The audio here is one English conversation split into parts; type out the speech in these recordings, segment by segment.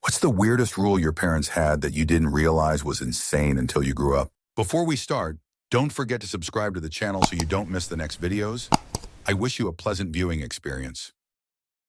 What's the weirdest rule your parents had that you didn't realize was insane until you grew up? Before we start, don't forget to subscribe to the channel so you don't miss the next videos. I wish you a pleasant viewing experience.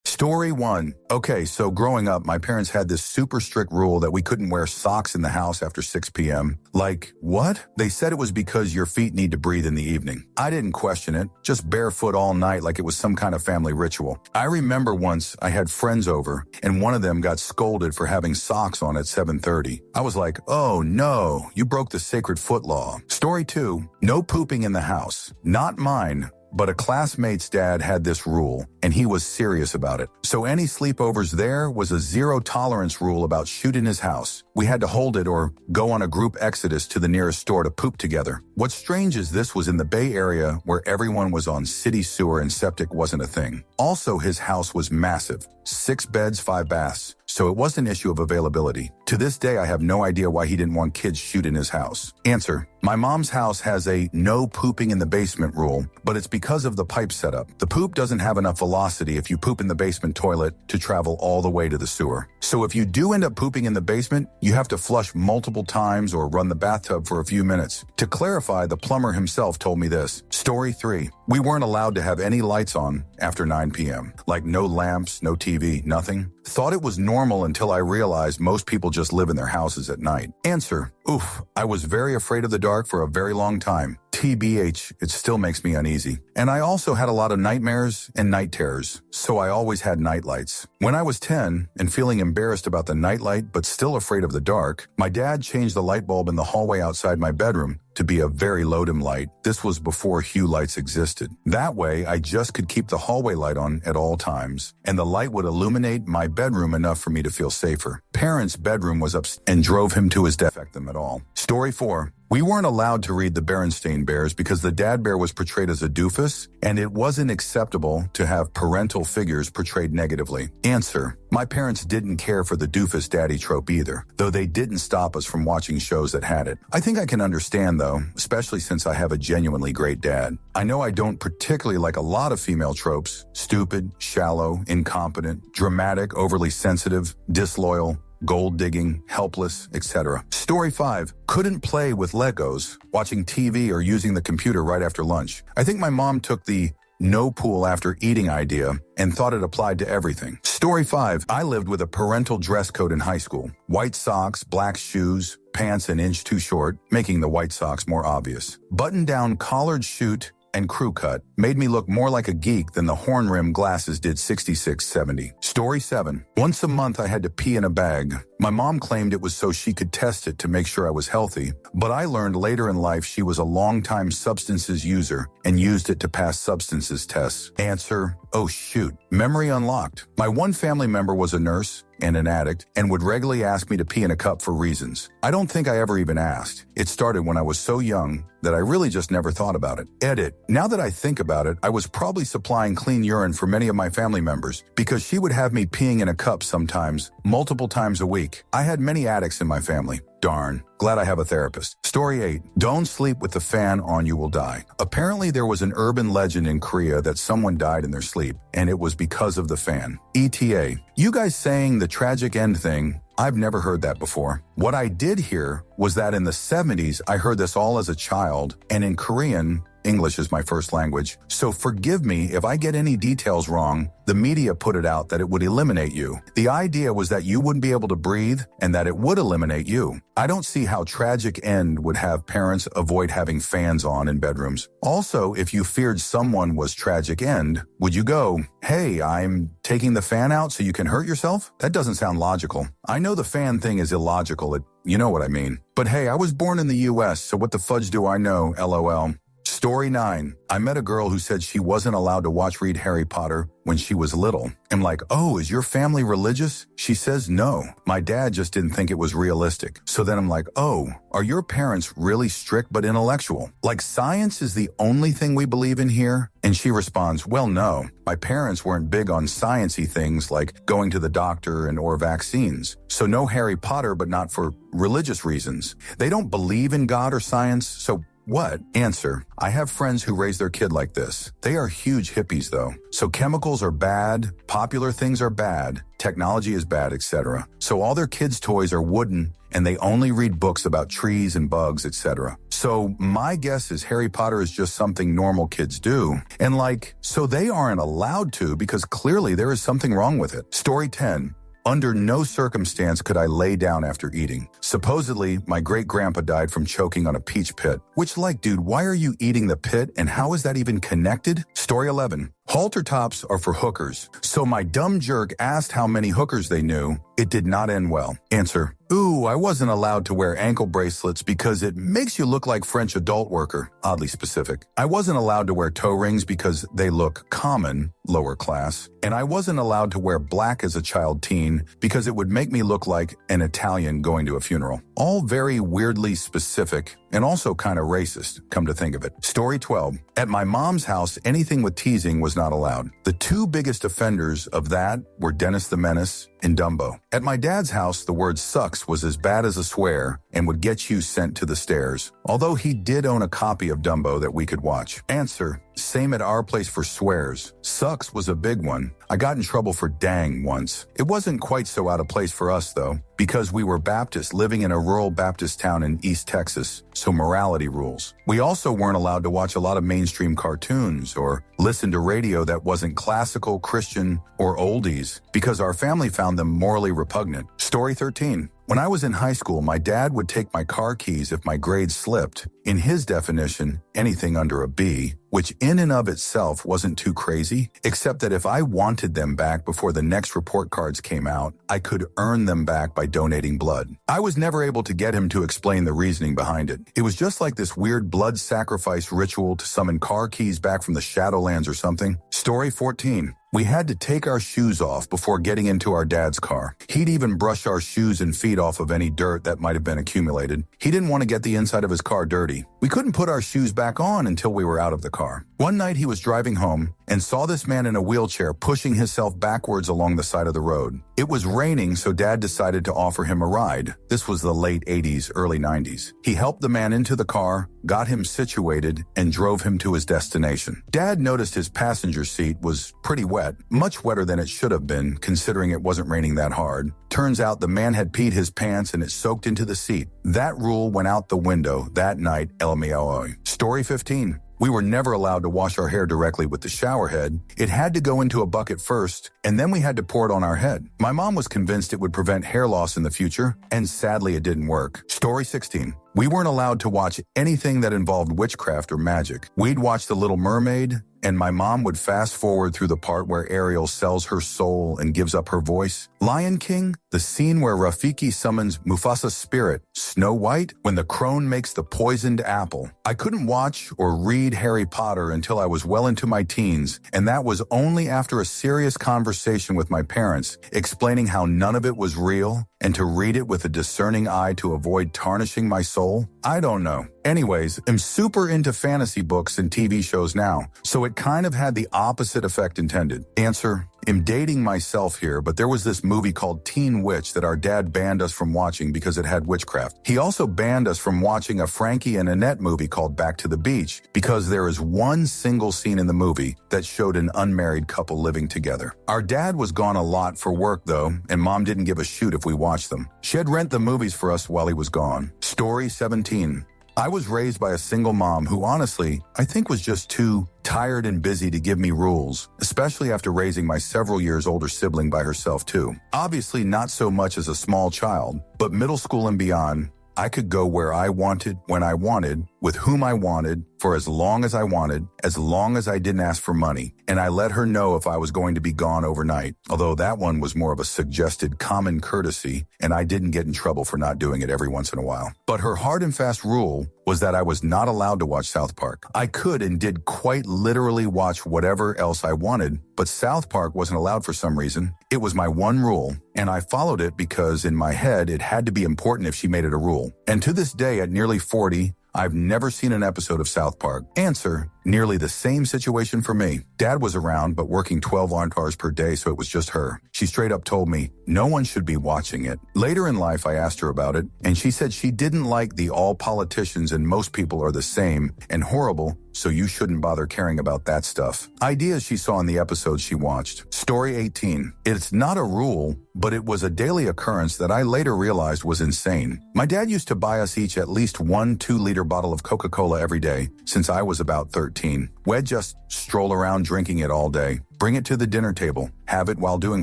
Story 1. Okay, so growing up, my parents had this super strict rule that we couldn't wear socks in the house after 6 p.m. Like, what? They said it was because your feet need to breathe in the evening. I didn't question it, just barefoot all night like it was some kind of family ritual. I remember once I had friends over, and one of them got scolded for having socks on at 7:30. I was like, oh no, you broke the sacred foot law. Story 2. No pooping in the house. Not mine. But a classmate's dad had this rule, and he was serious about it. So any sleepovers there was a zero-tolerance rule about shooting his house. We had to hold it or go on a group exodus to the nearest store to poop together. What's strange is this was in the Bay Area where everyone was on city sewer and septic wasn't a thing. Also, his house was massive. 6 beds, 5 baths. So it was an issue of availability. To this day, I have no idea why he didn't want kids shooting his house. Answer. My mom's house has a no pooping in the basement rule, but it's because of the pipe setup. The poop doesn't have enough velocity if you poop in the basement toilet to travel all the way to the sewer. So if you do end up pooping in the basement, you have to flush multiple times or run the bathtub for a few minutes. To clarify, the plumber himself told me this. Story 3. We weren't allowed to have any lights on after 9 p.m. Like no lamps, no TV, nothing. Thought it was normal until I realized most people just live in their houses at night. Answer. Oof, I was very afraid of the dark for a very long time. TBH, it still makes me uneasy. And I also had a lot of nightmares and night terrors, so I always had night lights. When I was 10 and feeling embarrassed about the nightlight but still afraid of the dark, my dad changed the light bulb in the hallway outside my bedroom to be a very low-dim light. This was before hue lights existed. That way, I just could keep the hallway light on at all times, and the light would illuminate my bedroom enough for me to feel safer. Parents' bedroom was upstairs and drove him to his death. Affect them at all. Story 4. We weren't allowed to read the Berenstain Bears because the dad bear was portrayed as a doofus, and it wasn't acceptable to have parental figures portrayed negatively. Answer. My parents didn't care for the doofus daddy trope either, though they didn't stop us from watching shows that had it. I think I can understand though, especially since I have a genuinely great dad. I know I don't particularly like a lot of female tropes: stupid, shallow, incompetent, dramatic, overly sensitive, disloyal, gold digging, helpless, etc. Story 5. Couldn't play with Legos, watching TV, or using the computer right after lunch. I think my mom took the no pool after eating idea and thought it applied to everything. Story 5. I lived with a parental dress code in high school. White socks, black shoes, pants an inch too short, making the white socks more obvious. Button-down collared shoot and crew cut made me look more like a geek than the horn-rimmed glasses did 66-70. Story 7. Once a month I had to pee in a bag. My mom claimed it was so she could test it to make sure I was healthy, but I learned later in life she was a longtime substances user and used it to pass substances tests. Answer. Oh shoot. Memory unlocked. My one family member was a nurse and an addict and would regularly ask me to pee in a cup for reasons. I don't think I ever even asked. It started when I was so young that I really just never thought about it. Edit. Now that I think about it, I was probably supplying clean urine for many of my family members because she would have me peeing in a cup sometimes, multiple times a week. I had many addicts in my family. Darn. Glad I have a therapist. Story 8. Don't sleep with the fan on, you will die. Apparently there was an urban legend in Korea that someone died in their sleep, and it was because of the fan. ETA. You guys saying the tragic end thing, I've never heard that before. What I did hear was that in the 70s, I heard this all as a child, and in Korean, English is my first language, so forgive me if I get any details wrong. The media put it out that it would eliminate you. The idea was that you wouldn't be able to breathe and that it would eliminate you. I don't see how tragic end would have parents avoid having fans on in bedrooms. Also, if you feared someone was tragic end, would you go, hey, I'm taking the fan out so you can hurt yourself? That doesn't sound logical. I know the fan thing is illogical. You know what I mean. But hey, I was born in the US, so what the fudge do I know, LOL. Story 9. I met a girl who said she wasn't allowed to read Harry Potter when she was little. I'm like, oh, is your family religious? She says no. My dad just didn't think it was realistic. So then I'm like, oh, are your parents really strict but intellectual? Like science is the only thing we believe in here? And she responds, well, no. My parents weren't big on science-y things like going to the doctor or vaccines. So no Harry Potter, but not for religious reasons. They don't believe in God or science, so What? Answer. I have friends who raise their kid like this. They are huge hippies though. So chemicals are bad, popular things are bad, technology is bad, etc. So all their kids' toys are wooden and they only read books about trees and bugs, etc. So my guess is Harry Potter is just something normal kids do. And so they aren't allowed to because clearly there is something wrong with it. Story 10. Under no circumstance could I lay down after eating. Supposedly, my great-grandpa died from choking on a peach pit. Which, dude, why are you eating the pit and how is that even connected? Story 11. Halter tops are for hookers. So my dumb jerk asked how many hookers they knew. It did not end well. Answer. Ooh, I wasn't allowed to wear ankle bracelets because it makes you look like French adult worker. Oddly specific. I wasn't allowed to wear toe rings because they look common, lower class. And I wasn't allowed to wear black as a child teen because it would make me look like an Italian going to a funeral. All very weirdly specific and also kind of racist, come to think of it. Story 12. At my mom's house, anything with teasing was not allowed. The two biggest offenders of that were Dennis the Menace and Dumbo. At my dad's house, the word sucks was as bad as a swear and would get you sent to the stairs. Although he did own a copy of Dumbo that we could watch. Answer. Same at our place for swears. Sucks was a big one. I got in trouble for dang once. It wasn't quite so out of place for us though, because we were Baptist living in a rural Baptist town in East Texas, so morality rules. We also weren't allowed to watch a lot of mainstream cartoons or listen to radio that wasn't classical, Christian, or oldies because our family found them morally repugnant. Story 13. When I was in high school, my dad would take my car keys if my grades slipped. In his definition, anything under a B, which in and of itself wasn't too crazy, except that if I wanted them back before the next report cards came out, I could earn them back by donating blood. I was never able to get him to explain the reasoning behind it. It was just like this weird blood sacrifice ritual to summon car keys back from the Shadowlands or something. Story 14. We had to take our shoes off before getting into our dad's car. He'd even brush our shoes and feet off of any dirt that might have been accumulated. He didn't want to get the inside of his car dirty. We couldn't put our shoes back on until we were out of the car. One night he was driving home and saw this man in a wheelchair pushing himself backwards along the side of the road. It was raining, so Dad decided to offer him a ride. This was the late 80s, early 90s. He helped the man into the car, got him situated, and drove him to his destination. Dad noticed his passenger seat was pretty wet, much wetter than it should have been, considering it wasn't raining that hard. Turns out the man had peed his pants and it soaked into the seat. That rule went out the window that night, LMAOI. Story 15. We were never allowed to wash our hair directly with the shower head. It had to go into a bucket first, and then we had to pour it on our head. My mom was convinced it would prevent hair loss in the future, and sadly it didn't work. Story 16. We weren't allowed to watch anything that involved witchcraft or magic. We'd watch The Little Mermaid, and my mom would fast forward through the part where Ariel sells her soul and gives up her voice. Lion King, the scene where Rafiki summons Mufasa's spirit. Snow White, when the crone makes the poisoned apple. I couldn't watch or read Harry Potter until I was well into my teens, and that was only after a serious conversation with my parents, explaining how none of it was real, and to read it with a discerning eye to avoid tarnishing my soul. I don't know. Anyways, I'm super into fantasy books and TV shows now, so it kind of had the opposite effect intended. Answer. I'm dating myself here, but there was this movie called Teen Witch that our dad banned us from watching because it had witchcraft. He also banned us from watching a Frankie and Annette movie called Back to the Beach because there is one single scene in the movie that showed an unmarried couple living together. Our dad was gone a lot for work though, and mom didn't give a shoot if we watched them. She'd rent the movies for us while he was gone. Story 17. I was raised by a single mom who honestly, I think was just too tired and busy to give me rules, especially after raising my several years older sibling by herself too. Obviously not so much as a small child, but middle school and beyond, I could go where I wanted, when I wanted, with whom I wanted, for as long as I wanted, as long as I didn't ask for money. And I let her know if I was going to be gone overnight, although that one was more of a suggested common courtesy, and I didn't get in trouble for not doing it every once in a while. But her hard and fast rule was that I was not allowed to watch South Park. I could and did quite literally watch whatever else I wanted, but South Park wasn't allowed for some reason. It was my one rule, and I followed it because in my head it had to be important if she made it a rule. And to this day, at nearly 40, I've never seen an episode of South Park. Answer, nearly the same situation for me. Dad was around, but working 12 hours per day, so it was just her. She straight up told me, no one should be watching it. Later in life, I asked her about it, and she said she didn't like the all politicians and most people are the same and horrible, so you shouldn't bother caring about that stuff. Ideas she saw in the episodes she watched. Story 18. It's not a rule, but it was a daily occurrence that I later realized was insane. My dad used to buy us each at least 1 2-liter bottle of Coca-Cola every day since I was about 13. We'd just stroll around drinking it all day. Bring it to the dinner table, have it while doing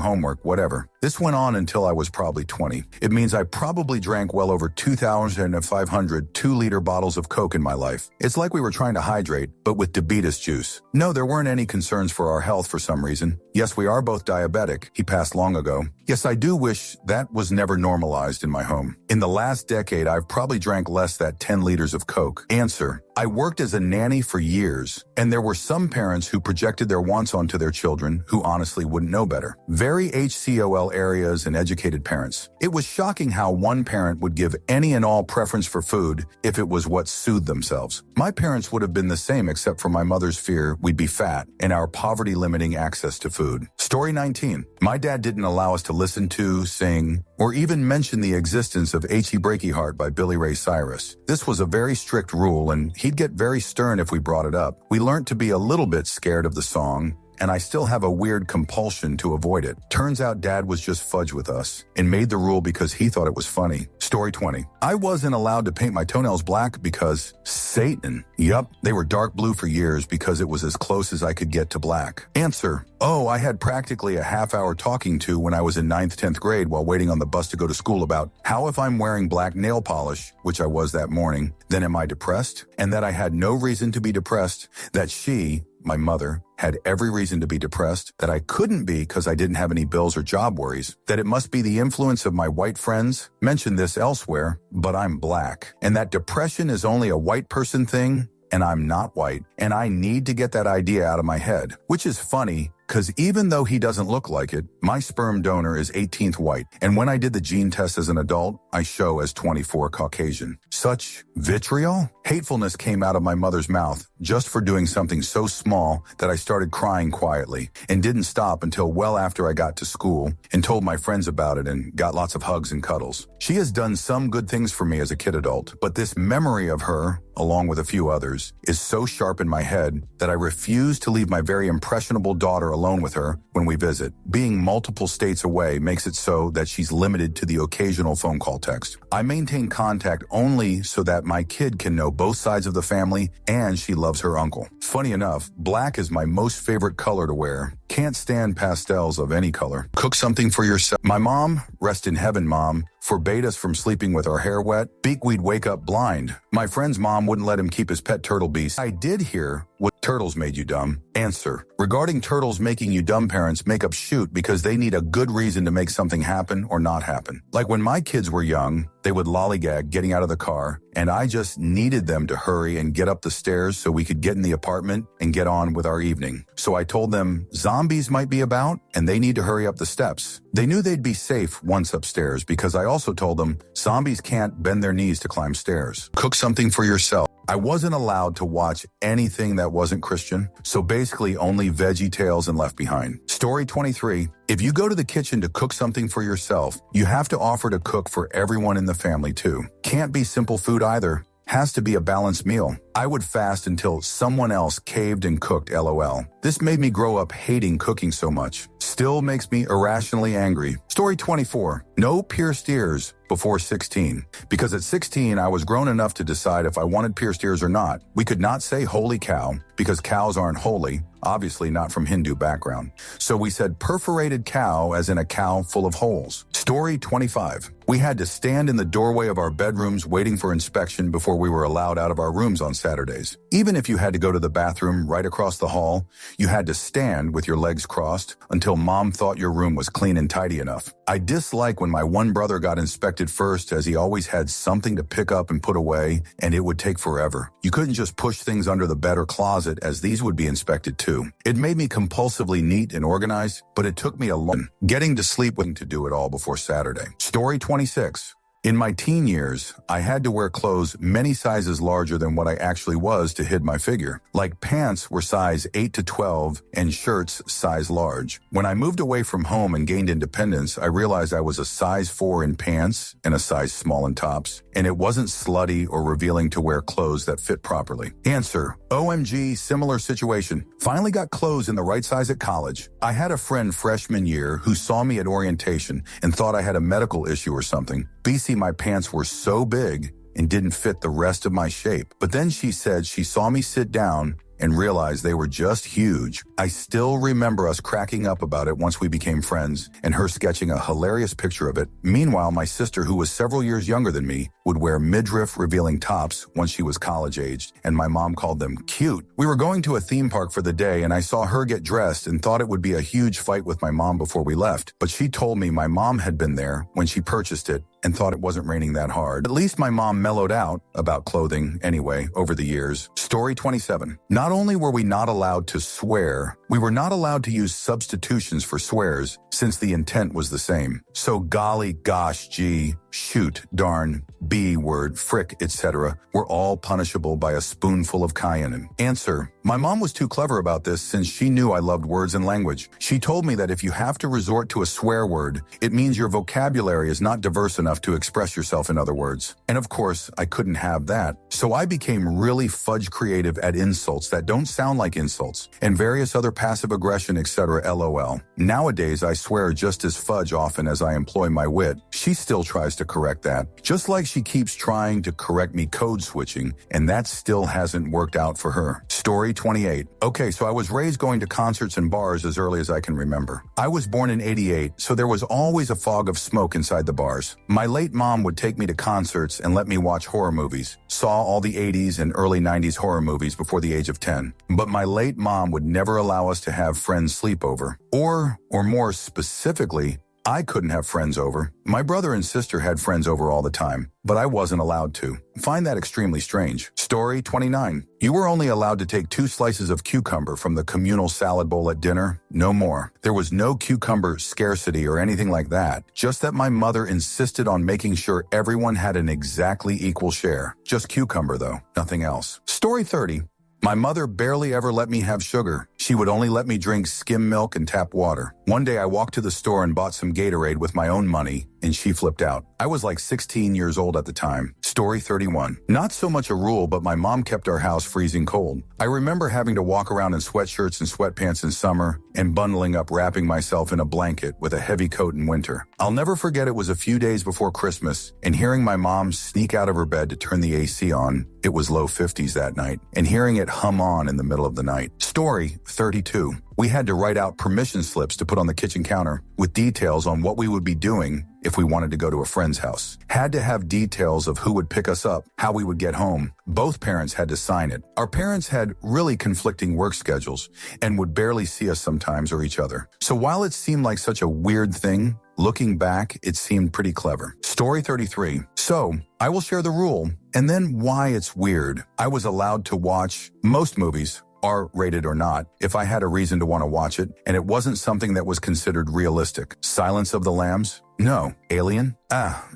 homework, whatever. This went on until I was probably 20. It means I probably drank well over 2,500 2-liter bottles of Coke in my life. It's like we were trying to hydrate, but with diabetes juice. No, there weren't any concerns for our health for some reason. Yes, we are both diabetic. He passed long ago. Yes, I do wish that was never normalized in my home. In the last decade, I've probably drank less than 10 liters of Coke. Answer, I worked as a nanny for years, and there were some parents who projected their wants onto their children who honestly wouldn't know better. Very HCOL areas and educated parents. It was shocking how one parent would give any and all preference for food if it was what soothed themselves. My parents would have been the same except for my mother's fear we'd be fat and our poverty limiting access to food. Story 19. My dad didn't allow us to listen to, sing, or even mention the existence of Achy Breaky Heart by Billy Ray Cyrus. This was a very strict rule, and he'd get very stern if we brought it up. We learned to be a little bit scared of the song, and I still have a weird compulsion to avoid it. Turns out Dad was just fudge with us and made the rule because he thought it was funny. Story 20. I wasn't allowed to paint my toenails black because Satan. Yup, they were dark blue for years because it was as close as I could get to black. Answer. Oh, I had practically a half-hour talking to when I was in 9th, 10th grade while waiting on the bus to go to school about how if I'm wearing black nail polish, which I was that morning, then am I depressed? And that I had no reason to be depressed, that she, my mother, had every reason to be depressed, that I couldn't be because I didn't have any bills or job worries, that it must be the influence of my white friends, mentioned this elsewhere, but I'm black, and that depression is only a white person thing, and I'm not white, and I need to get that idea out of my head, which is funny, because even though he doesn't look like it, my sperm donor is 18th white, and when I did the gene test as an adult, I show as 24 Caucasian. Such vitriol? Hatefulness came out of my mother's mouth just for doing something so small that I started crying quietly and didn't stop until well after I got to school and told my friends about it and got lots of hugs and cuddles. She has done some good things for me as a kid adult, but this memory of her, along with a few others, is so sharp in my head that I refuse to leave my very impressionable daughter alone with her when we visit. Being multiple states away makes it so that she's limited to the occasional phone call text. I maintain contact only so that my kid can know both sides of the family and she loves her uncle. Funny enough, black is my most favorite color to wear. Can't stand pastels of any color. Cook something for yourself. My mom, rest in heaven mom, forbade us from sleeping with our hair wet. We'd wake up blind. My friend's mom wouldn't let him keep his pet turtle beast. I did hear what turtles made you dumb. Answer. Regarding turtles making you dumb, parents make up shoot because they need a good reason to make something happen or not happen. Like when my kids were young, they would lollygag getting out of the car, and I just needed them to hurry and get up the stairs so we could get in the apartment and get on with our evening. So I told them zombies might be about and they need to hurry up the steps. They knew they'd be safe once upstairs because I also told them zombies can't bend their knees to climb stairs. Cook something for yourself. I wasn't allowed to watch anything that wasn't Christian, so basically only Veggie Tales and Left Behind. Story 23. If you go to the kitchen to cook something for yourself, you have to offer to cook for everyone in the family too. Can't be simple food either. Has to be a balanced meal. I would fast until someone else caved and cooked, LOL. This made me grow up hating cooking so much. Still makes me irrationally angry. Story 24. No pierced ears before 16. Because at 16, I was grown enough to decide if I wanted pierced ears or not. We could not say holy cow because cows aren't holy, obviously not from Hindu background. So we said perforated cow as in a cow full of holes. Story 25. We had to stand in the doorway of our bedrooms waiting for inspection before we were allowed out of our rooms on Saturdays. Even if you had to go to the bathroom right across the hall, you had to stand with your legs crossed until mom thought your room was clean and tidy enough. I dislike when my one brother got inspected first as he always had something to pick up and put away, and it would take forever. You couldn't just push things under the bed or closet as these would be inspected too. It made me compulsively neat and organized, but it took me a long getting to sleep to do it all before Saturday. Story 26. In my teen years, I had to wear clothes many sizes larger than what I actually was to hide my figure. Like pants were size 8 to 12 and shirts size large. When I moved away from home and gained independence, I realized I was a size 4 in pants and a size small in tops, and it wasn't slutty or revealing to wear clothes that fit properly. Answer: OMG, similar situation. Finally got clothes in the right size at college. I had a friend freshman year who saw me at orientation and thought I had a medical issue or something. BC, my pants were so big and didn't fit the rest of my shape. But then she said she saw me sit down and realized they were just huge. I still remember us cracking up about it once we became friends, and her sketching a hilarious picture of it. Meanwhile, my sister, who was several years younger than me, would wear midriff-revealing tops once she was college-aged, and my mom called them cute. We were going to a theme park for the day, and I saw her get dressed and thought it would be a huge fight with my mom before we left, but she told me my mom had been there when she purchased it and thought it wasn't raining that hard. At least my mom mellowed out about clothing anyway over the years. Story 27. Not only were we not allowed to swear, we were not allowed to use substitutions for swears since the intent was the same. So golly, gosh, gee, shoot, darn, B word, frick, etc. were all punishable by a spoonful of cayenne. Answer: my mom was too clever about this since she knew I loved words and language. She told me that if you have to resort to a swear word, it means your vocabulary is not diverse enough to express yourself in other words. And of course, I couldn't have that. So I became really fudge creative at insults that don't sound like insults, and various other passive aggression, etc. LOL. Nowadays, I swear just as fudge often as I employ my wit. She still tries to correct that, just like she keeps trying to correct me code switching, and that still hasn't worked out for her. Story 28. Okay, so I was raised going to concerts and bars as early as I can remember. I was born in '88, so there was always a fog of smoke inside the bars. My late mom would take me to concerts and let me watch horror movies. Saw all the '80s and early '90s horror movies before the age of 10. But my late mom would never allow us to have friends sleep over. Or more specifically, I couldn't have friends over. My brother and sister had friends over all the time, but I wasn't allowed to. Find that extremely strange. Story 29. You were only allowed to take 2 slices of cucumber from the communal salad bowl at dinner, no more. There was no cucumber scarcity or anything like that, just that my mother insisted on making sure everyone had an exactly equal share. Just cucumber though, nothing else. Story 30. My mother barely ever let me have sugar. She would only let me drink skim milk and tap water. One day I walked to the store and bought some Gatorade with my own money, and she flipped out. I was like 16 years old at the time. Story 31. Not so much a rule, but my mom kept our house freezing cold. I remember having to walk around in sweatshirts and sweatpants in summer and bundling up, wrapping myself in a blanket with a heavy coat in winter. I'll never forget it was a few days before Christmas and hearing my mom sneak out of her bed to turn the AC on. It was low 50s that night, and hearing it hum on in the middle of the night. Story 32. We had to write out permission slips to put on the kitchen counter with details on what we would be doing if we wanted to go to a friend's house. Had to have details of who would pick us up, how we would get home. Both parents had to sign it. Our parents had really conflicting work schedules and would barely see us sometimes or each other. So while it seemed like such a weird thing, looking back, it seemed pretty clever. Story 33. So, I will share the rule and then why it's weird. I was allowed to watch most movies, R-rated or not, if I had a reason to want to watch it, and it wasn't something that was considered realistic. Silence of the Lambs? No. Alien?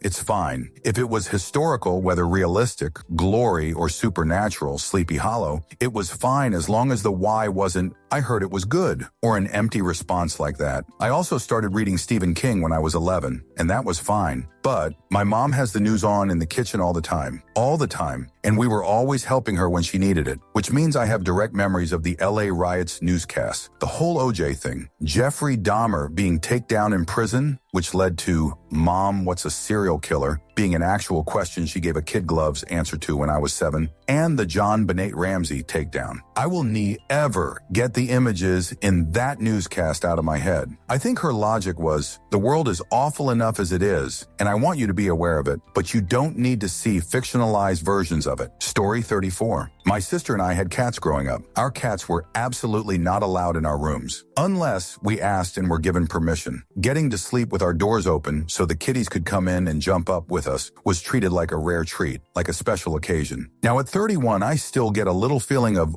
It's fine. If it was historical, whether realistic, Glory, or supernatural, Sleepy Hollow, it was fine as long as the why wasn't, I heard it was good, or an empty response like that. I also started reading Stephen King when I was 11, and that was fine. But my mom has the news on in the kitchen all the time, and we were always helping her when she needed it, which means I have direct memories of the LA riots newscasts, the whole OJ thing, Jeffrey Dahmer being taken down in prison, which led to Mom, What's a Serial Killer, being an actual question she gave a kid gloves answer to when I was 7, and the John Benet Ramsey takedown. I will never get the images in that newscast out of my head. I think her logic was, the world is awful enough as it is, and I want you to be aware of it, but you don't need to see fictionalized versions of it. Story 34. My sister and I had cats growing up. Our cats were absolutely not allowed in our rooms, unless we asked and were given permission. Getting to sleep with our doors open so the kitties could come in and jump up with us was treated like a rare treat, like a special occasion. Now at 31, I still get a little feeling of,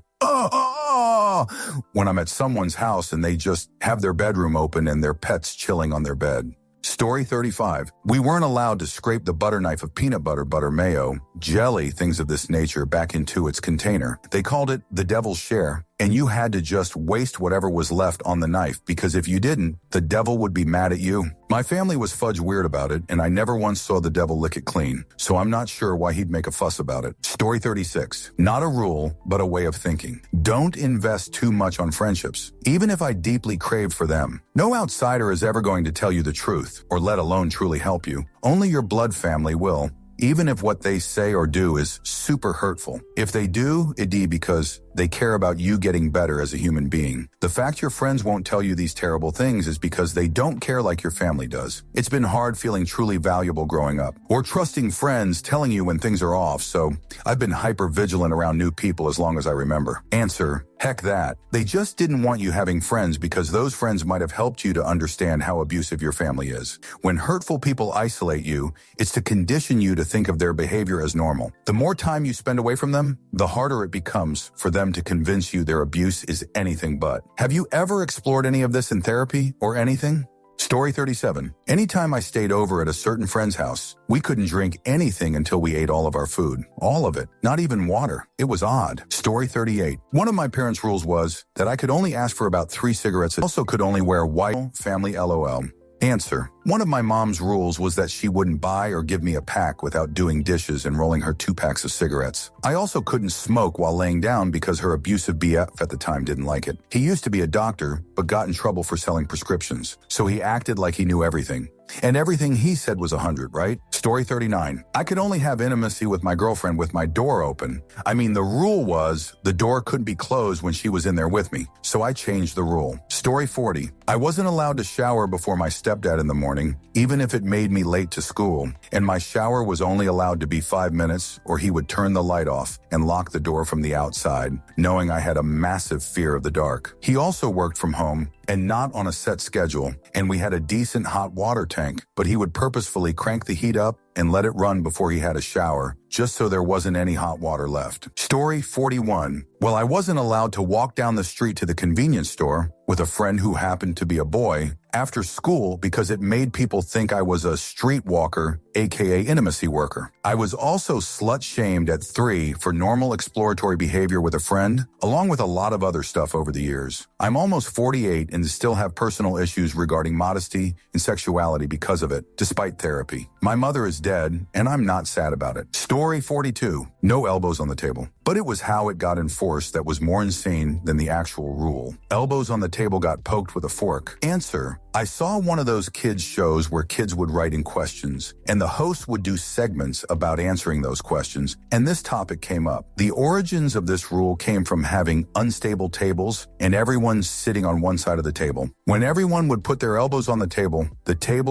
when I'm at someone's house and they just have their bedroom open and their pets chilling on their bed. Story 35. We weren't allowed to scrape the butter knife of peanut butter, mayo, jelly, things of this nature back into its container. They called it the devil's share, and you had to just waste whatever was left on the knife because if you didn't, the devil would be mad at you. My family was fudge weird about it, and I never once saw the devil lick it clean, so I'm not sure why he'd make a fuss about it. Story 36. Not a rule, but a way of thinking. Don't invest too much on friendships, even if I deeply crave for them. No outsider is ever going to tell you the truth, or let alone truly help you. Only your blood family will, even if what they say or do is super hurtful. If they do, it'd be because they care about you getting better as a human being. The fact your friends won't tell you these terrible things is because they don't care like your family does. It's been hard feeling truly valuable growing up, or trusting friends telling you when things are off, so I've been hyper vigilant around new people as long as I remember. Answer: heck that. They just didn't want you having friends because those friends might have helped you to understand how abusive your family is. When hurtful people isolate you, it's to condition you to think of their behavior as normal. The more time you spend away from them, the harder it becomes for them to convince you their abuse is anything but. Have you ever explored any of this in therapy or anything? Story 37. Anytime I stayed over at a certain friend's house, we couldn't drink anything until we ate all of our food. All of it. Not even water. It was odd. Story 38. One of my parents' rules was that I could only ask for about 3 cigarettes. I also could only wear white. Family LOL. Answer. One of my mom's rules was that she wouldn't buy or give me a pack without doing dishes and rolling her 2 packs of cigarettes. I also couldn't smoke while laying down because her abusive BF at the time didn't like it. He used to be a doctor, but got in trouble for selling prescriptions, so he acted like he knew everything. And everything he said was 100, right? Story 39. I could only have intimacy with my girlfriend with my door open. I mean, the rule was the door couldn't be closed when she was in there with me, so I changed the rule. Story 40. I wasn't allowed to shower before my stepdad in the morning, even if it made me late to school, and my shower was only allowed to be 5 minutes, or he would turn the light off and lock the door from the outside, knowing I had a massive fear of the dark. He also worked from home and not on a set schedule, and we had a decent hot water tank, but he would purposefully crank the heat up and let it run before he had a shower, just so there wasn't any hot water left. Story 41. Well, I wasn't allowed to walk down the street to the convenience store with a friend who happened to be a boy after school because it made people think I was a streetwalker, aka intimacy worker. I was also slut-shamed at 3 for normal exploratory behavior with a friend, along with a lot of other stuff over the years. I'm almost 48 and still have personal issues regarding modesty and sexuality because of it, despite therapy. My mother is dead, and I'm not sad about it. Story 42. No elbows on the table. But it was how it got enforced that was more insane than the actual rule. Elbows on the table got poked with a fork. Answer. I saw one of those kids' shows where kids would write in questions, and the host would do segments about answering those questions, and this topic came up. The origins of this rule came from having unstable tables and everyone sitting on one side of the table. When everyone would put their elbows on the table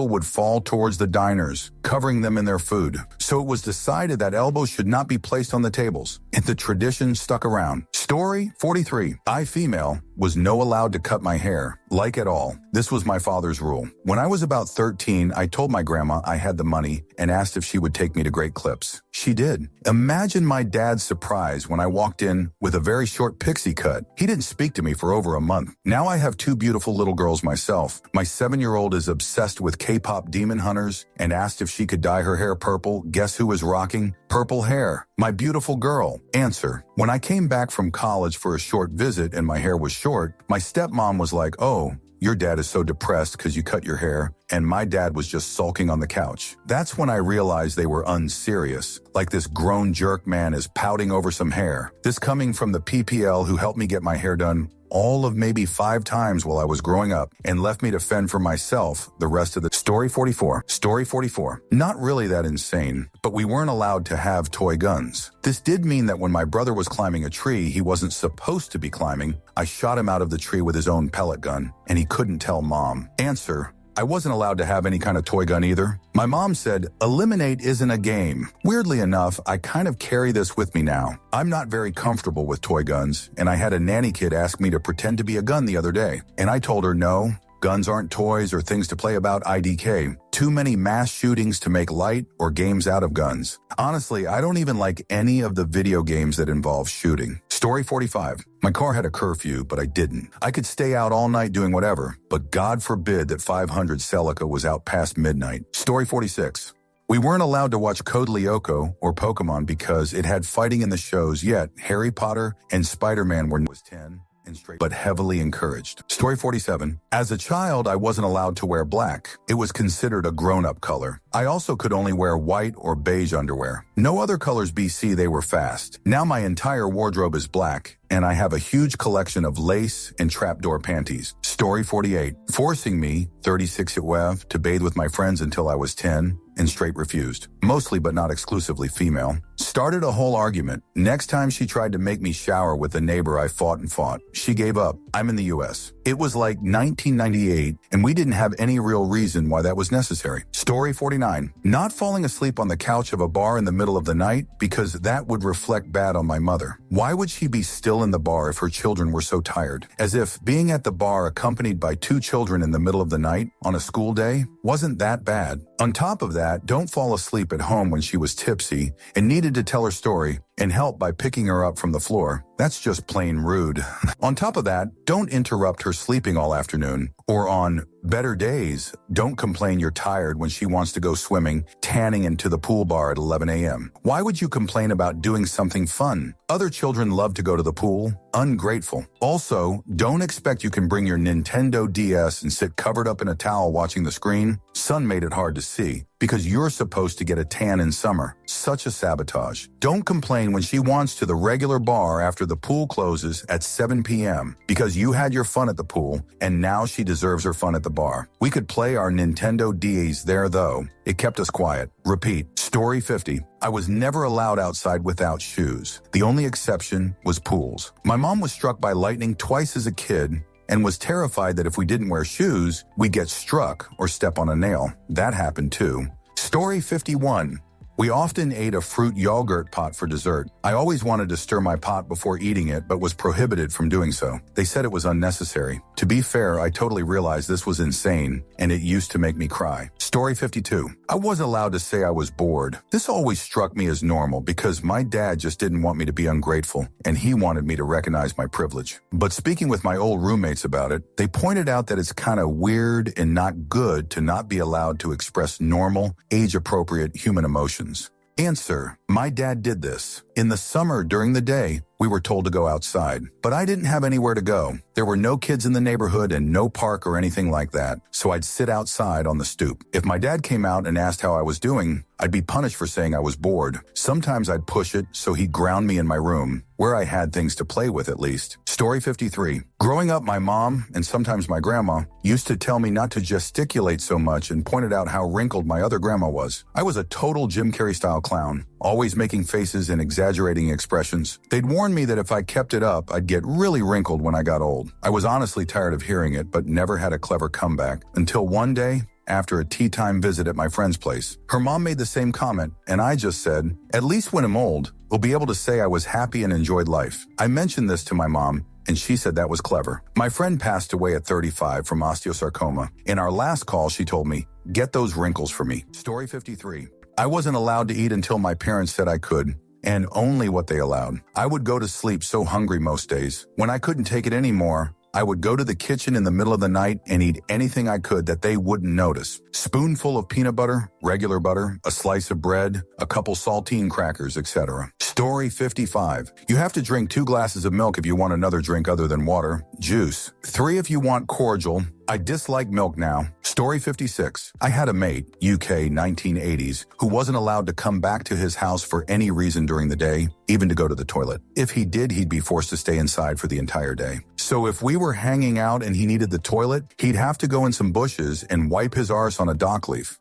would fall towards the diners, covering them in their food. So it was decided that elbows should not be placed on the tables, and the tradition stuck around. Story 43. I, female, was no allowed to cut my hair, like at all. This was my father's rule. When I was about 13, I told my grandma I had the money and asked if she would take me to Great Clips. She did. Imagine my dad's surprise when I walked in with a very short pixie cut. He didn't speak to me for over a month. Now I have 2 beautiful little girls myself. My 7-year-old is obsessed with K-pop demon hunters and asked if she could dye her hair purple. Guess who was rocking purple hair? My beautiful girl. Answer. When I came back from college for a short visit and my hair was short, my stepmom was like, "Oh, your dad is so depressed because you cut your hair," and my dad was just sulking on the couch. That's when I realized they were unserious, like this grown jerk man is pouting over some hair. This coming from the PPL who helped me get my hair done all of maybe 5 times while I was growing up and left me to fend for myself the rest of the Story 44. Story 44. Not really that insane, but we weren't allowed to have toy guns. This did mean that when my brother was climbing a tree he wasn't supposed to be climbing, I shot him out of the tree with his own pellet gun, and he couldn't tell mom. Answer. I wasn't allowed to have any kind of toy gun either. My mom said, eliminate isn't a game. Weirdly enough, I kind of carry this with me now. I'm not very comfortable with toy guns, and I had a nanny kid ask me to pretend to be a gun the other day. And I told her, no, guns aren't toys or things to play about IDK. Too many mass shootings to make light or games out of guns. Honestly, I don't even like any of the video games that involve shooting. Story 45. My car had a curfew, but I didn't. I could stay out all night doing whatever, but God forbid that 500 Celica was out past midnight. Story 46. We weren't allowed to watch Code Lyoko or Pokemon because it had fighting in the shows, yet Harry Potter and Spider-Man was 10 and straight, but heavily encouraged. Story 47. As a child, I wasn't allowed to wear black. It was considered a grown-up color. I also could only wear white or beige underwear. No other colors BC, they were fast. Now my entire wardrobe is black, and I have a huge collection of lace and trapdoor panties. Story 48. Forcing me, 36 at WEV, to bathe with my friends until I was 10, and straight refused. Mostly but not exclusively female. Started a whole argument. Next time she tried to make me shower with a neighbor, I fought and fought. She gave up. I'm in the US. It was like 1998, and we didn't have any real reason why that was necessary. Story 49. Not falling asleep on the couch of a bar in the middle of the night because that would reflect bad on my mother. Why would she be still in the bar if her children were so tired? As if being at the bar accompanied by 2 children in the middle of the night on a school day wasn't that bad. On top of that, don't fall asleep at home when she was tipsy and needed to tell her story and help by picking her up from the floor. That's just plain rude. On top of that, don't interrupt her sleeping all afternoon. Or on better days, don't complain you're tired when she wants to go swimming, tanning into the pool bar at 11 a.m. Why would you complain about doing something fun? Other children love to go to the pool. Ungrateful. Also, don't expect you can bring your Nintendo DS and sit covered up in a towel watching the screen. Sun made it hard to see because you're supposed to get a tan in summer. Such a sabotage. Don't complain when she wants to the regular bar after the pool closes at 7 p.m. because you had your fun at the pool and now she deserves her fun at the bar. We could play our Nintendo DS there though. It kept us quiet. Repeat. Story 50. I was never allowed outside without shoes. The only exception was pools. My mom was struck by lightning twice as a kid and was terrified that if we didn't wear shoes, we'd get struck or step on a nail. That happened too. Story 51. We often ate a fruit yogurt pot for dessert. I always wanted to stir my pot before eating it, but was prohibited from doing so. They said it was unnecessary. To be fair, I totally realized this was insane, and it used to make me cry. Story 52. I wasn't allowed to say I was bored. This always struck me as normal because my dad just didn't want me to be ungrateful, and he wanted me to recognize my privilege. But speaking with my old roommates about it, they pointed out that it's kind of weird and not good to not be allowed to express normal, age-appropriate human emotions. Answer. My dad did this. In the summer during the day, we were told to go outside, but I didn't have anywhere to go. There were no kids in the neighborhood and no park or anything like that, so I'd sit outside on the stoop. If my dad came out and asked how I was doing, I'd be punished for saying I was bored. Sometimes I'd push it so he'd ground me in my room, where I had things to play with at least. Story 53. Growing up, my mom, and sometimes my grandma, used to tell me not to gesticulate so much and pointed out how wrinkled my other grandma was. I was a total Jim Carrey-style clown, always making faces and exaggerating expressions. They'd warn me that if I kept it up, I'd get really wrinkled when I got old. I was honestly tired of hearing it, but never had a clever comeback. Until one day, after a tea time visit at my friend's place, her mom made the same comment, and I just said, at least when I'm old, we'll be able to say I was happy and enjoyed life. I mentioned this to my mom, and she said that was clever. My friend passed away at 35 from osteosarcoma. In our last call, she told me, get those wrinkles for me. Story 53. I wasn't allowed to eat until my parents said I could, and only what they allowed. I would go to sleep so hungry most days. When I couldn't take it anymore, I would go to the kitchen in the middle of the night and eat anything I could that they wouldn't notice. Spoonful of peanut butter, regular butter, a slice of bread, a couple saltine crackers, etc. Story 55. You have to drink 2 glasses of milk if you want another drink other than water. Juice. 3 if you want cordial. I dislike milk now. Story 56. I had a mate, UK 1980s, who wasn't allowed to come back to his house for any reason during the day, even to go to the toilet. If he did, he'd be forced to stay inside for the entire day. So if we were hanging out and he needed the toilet, he'd have to go in some bushes and wipe his arse on a dock leaf.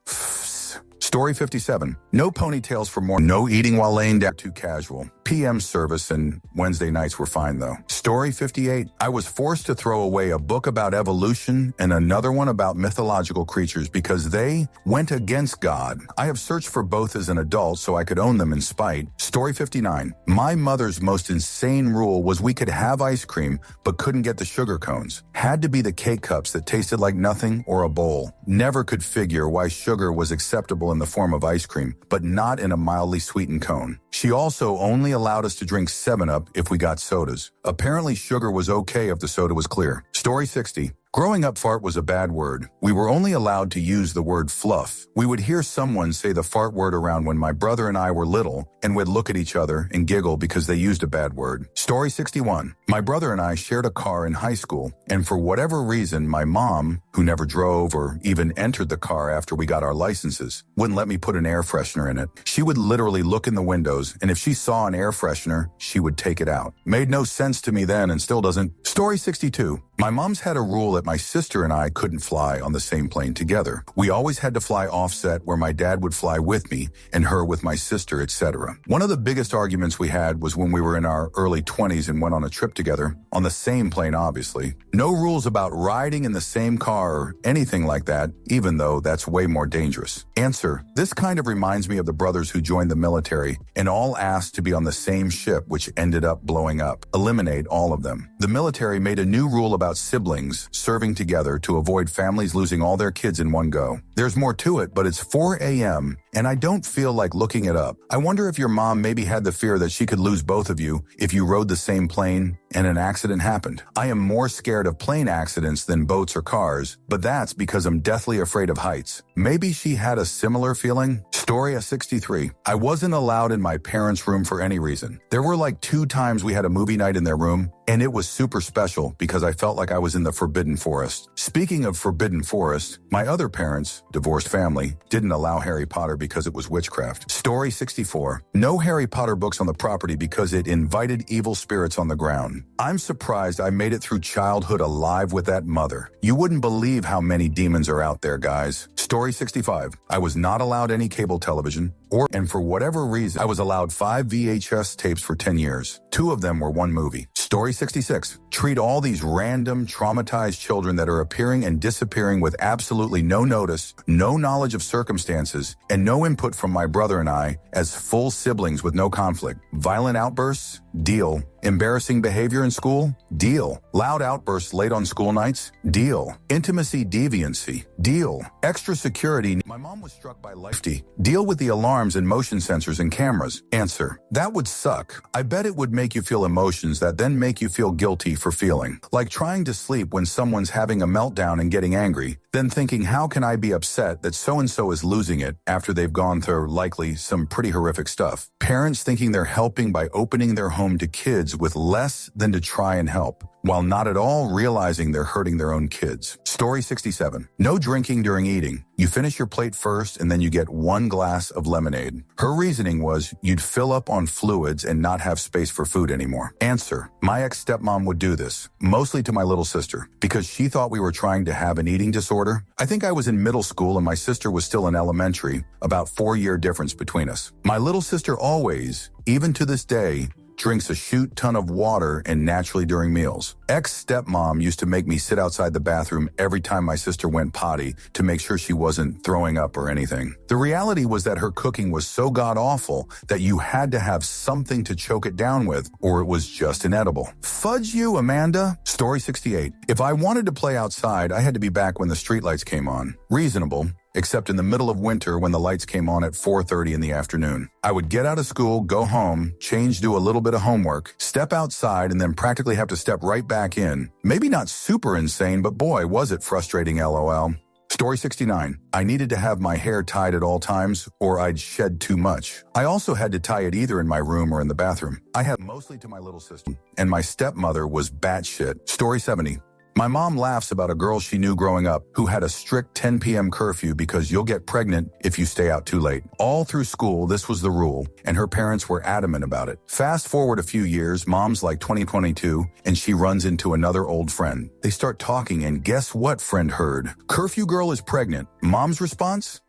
Story 57. No ponytails for more. No eating while laying down. Too casual. PM service and Wednesday nights were fine though. Story 58. I was forced to throw away a book about evolution and another one about mythological creatures because they went against God. I have searched for both as an adult so I could own them in spite. Story 59. My mother's most insane rule was we could have ice cream but couldn't get the sugar cones. Had to be the K-cups that tasted like nothing or a bowl. Never could figure why sugar was acceptable in the form of ice cream, but not in a mildly sweetened cone. She also only allowed us to drink 7-Up if we got sodas. Apparently sugar was okay if the soda was clear. Story 60. Growing up, fart was a bad word. We were only allowed to use the word fluff. We would hear someone say the fart word around when my brother and I were little, and we'd look at each other and giggle because they used a bad word. Story 61. My brother and I shared a car in high school, and for whatever reason, my mom, who never drove or even entered the car after we got our licenses, wouldn't let me put an air freshener in it. She would literally look in the windows, and if she saw an air freshener, she would take it out. Made no sense to me then and still doesn't. Story 62. My mom's had a rule that my sister and I couldn't fly on the same plane together. We always had to fly offset, where my dad would fly with me and her with my sister, etc. One of the biggest arguments we had was when we were in our early 20s and went on a trip together, on the same plane obviously. No rules about riding in the same car or anything like that, even though that's way more dangerous. Answer: this kind of reminds me of the brothers who joined the military and all asked to be on the same ship, which ended up blowing up. Eliminate all of them. The military made a new rule about siblings serving together to avoid families losing all their kids in one go. There's more to it, but it's 4 a.m. and I don't feel like looking it up. I wonder if your mom maybe had the fear that she could lose both of you if you rode the same plane and an accident happened. I am more scared of plane accidents than boats or cars, but that's because I'm deathly afraid of heights. Maybe she had a similar feeling? Story 63. I wasn't allowed in my parents' room for any reason. There were like 2 times we had a movie night in their room, and it was super special because I felt like I was in the Forbidden Forest. Speaking of Forbidden Forest, my other parents, divorced family, didn't allow Harry Potter because it was witchcraft. Story 64. No Harry Potter books on the property because it invited evil spirits on the ground. I'm surprised I made it through childhood alive with that mother. You wouldn't believe how many demons are out there, guys. Story 65. I was not allowed any cable television, and for whatever reason, I was allowed 5 VHS tapes for 10 years. 2 of them were one movie. Story 66. Treat all these random, traumatized children that are appearing and disappearing with absolutely no notice, no knowledge of circumstances, and no input from my brother and I as full siblings with no conflict. Violent outbursts? Deal. Embarrassing behavior in school? Deal. Loud outbursts late on school nights? Deal. Intimacy deviancy? Deal. Extra security. My mom was struck by lightning. Deal with the alarms and motion sensors and cameras. Answer: that would suck. I bet it would make you feel emotions that then make you feel guilty for feeling. Like trying to sleep when someone's having a meltdown and getting angry, then thinking, how can I be upset that so-and-so is losing it after they've gone through likely some pretty horrific stuff. Parents thinking they're helping by opening their home to kids with less than to try and help, while not at all realizing they're hurting their own kids. Story 67. No drinking during eating. You finish your plate first and then you get 1 glass of lemonade. Her reasoning was you'd fill up on fluids and not have space for food anymore. Answer: my ex-stepmom would do this, mostly to my little sister, because she thought we were trying to have an eating disorder. I think I was in middle school and my sister was still in elementary, about 4-year difference between us. My little sister always, even to this day, drinks a shoot ton of water and naturally during meals. Ex-stepmom used to make me sit outside the bathroom every time my sister went potty to make sure she wasn't throwing up or anything. The reality was that her cooking was so god-awful that you had to have something to choke it down with, or it was just inedible. Fudge you, Amanda. Story 68. If I wanted to play outside, I had to be back when the streetlights came on. Reasonable. Except in the middle of winter when the lights came on at 4:30 in the afternoon. I would get out of school, go home, change, do a little bit of homework, step outside, and then practically have to step right back in. Maybe not super insane, but boy, was it frustrating, LOL. Story 69. I needed to have my hair tied at all times, or I'd shed too much. I also had to tie it either in my room or in the bathroom. I had mostly to my little sister, and my stepmother was batshit. Story 70. My mom laughs about a girl she knew growing up who had a strict 10 p.m. curfew because you'll get pregnant if you stay out too late. All through school, this was the rule, and her parents were adamant about it. Fast forward a few years, mom's like 2022, and she runs into another old friend. They start talking, and guess what friend heard? Curfew girl is pregnant. Mom's response?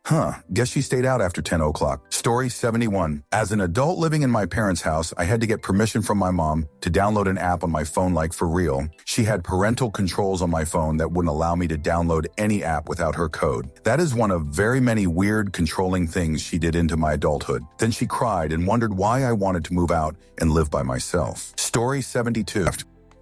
Guess she stayed out after 10 o'clock. Story 71. As an adult living in my parents' house, I had to get permission from my mom to download an app on my phone like for real. She had parental controls on my phone that wouldn't allow me to download any app without her code. That is one of very many weird, controlling things she did into my adulthood. Then she cried and wondered why I wanted to move out and live by myself. Story 72.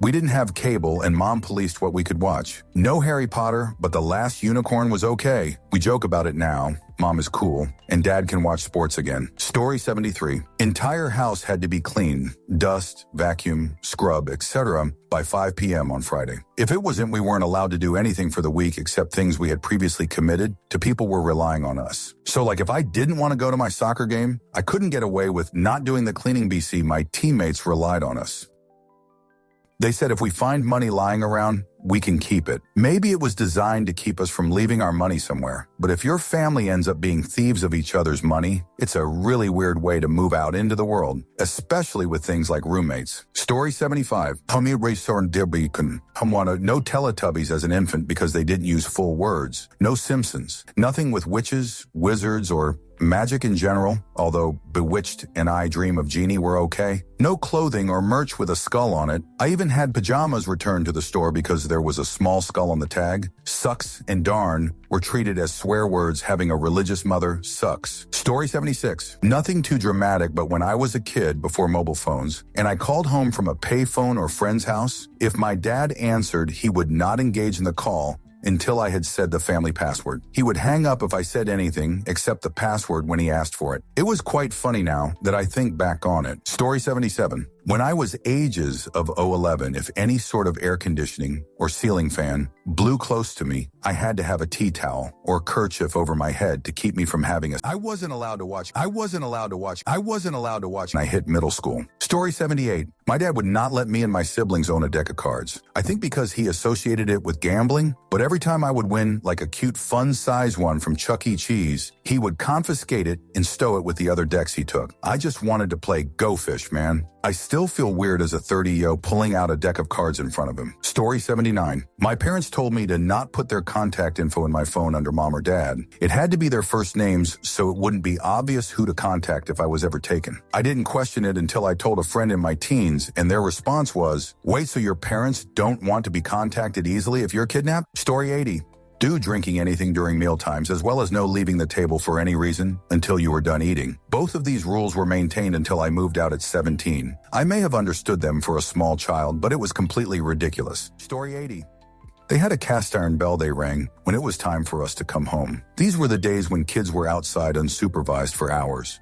We didn't have cable and Mom policed what we could watch. No Harry Potter, but The Last Unicorn was okay. We joke about it now. Mom is cool, and Dad can watch sports again. Story 73. Entire house had to be clean, dust, vacuum, scrub, etc. by 5 p.m. on Friday. If it wasn't, we weren't allowed to do anything for the week except things we had previously committed to people were relying on us. So like if I didn't want to go to my soccer game, I couldn't get away with not doing the cleaning BC. My teammates relied on us. They said if we find money lying around, we can keep it. Maybe it was designed to keep us from leaving our money somewhere. But if your family ends up being thieves of each other's money, it's a really weird way to move out into the world, especially with things like roommates. Story 75. No Teletubbies as an infant because they didn't use full words. No Simpsons. Nothing with witches, wizards, or magic in general, although Bewitched and I Dream of Jeannie were okay. No clothing or merch with a skull on it. I even had pajamas returned to the store because there was a small skull on the tag. Sucks and darn were treated as swear words. Having a religious mother sucks. Story 76. Nothing too dramatic, but when I was a kid before mobile phones and I called home from a payphone or friend's house, if my dad answered, he would not engage in the call until I had said the family password. He would hang up if I said anything except the password when he asked for it. It was quite funny now that I think back on it. Story 77. When I was ages of 011, if any sort of air conditioning or ceiling fan blew close to me, I had to have a tea towel or kerchief over my head to keep me from having I wasn't allowed to watch when I hit middle school. Story 78. My dad would not let me and my siblings own a deck of cards. I think because he associated it with gambling, but every time I would win like a cute fun size one from Chuck E. Cheese, he would confiscate it and stow it with the other decks he took. I just wanted to play Go Fish, man. I still feel weird as a 30-yo pulling out a deck of cards in front of him. Story 79. My parents told me to not put their contact info in my phone under Mom or Dad. It had to be their first names so it wouldn't be obvious who to contact if I was ever taken. I didn't question it until I told a friend in my teens, and their response was, wait, so your parents don't want to be contacted easily if you're kidnapped? Story 80. Do drinking anything during mealtimes, as well as no leaving the table for any reason until you were done eating. Both of these rules were maintained until I moved out at 17. I may have understood them for a small child, but it was completely ridiculous. Story 80. They had a cast iron bell they rang when it was time for us to come home. These were the days when kids were outside unsupervised for hours.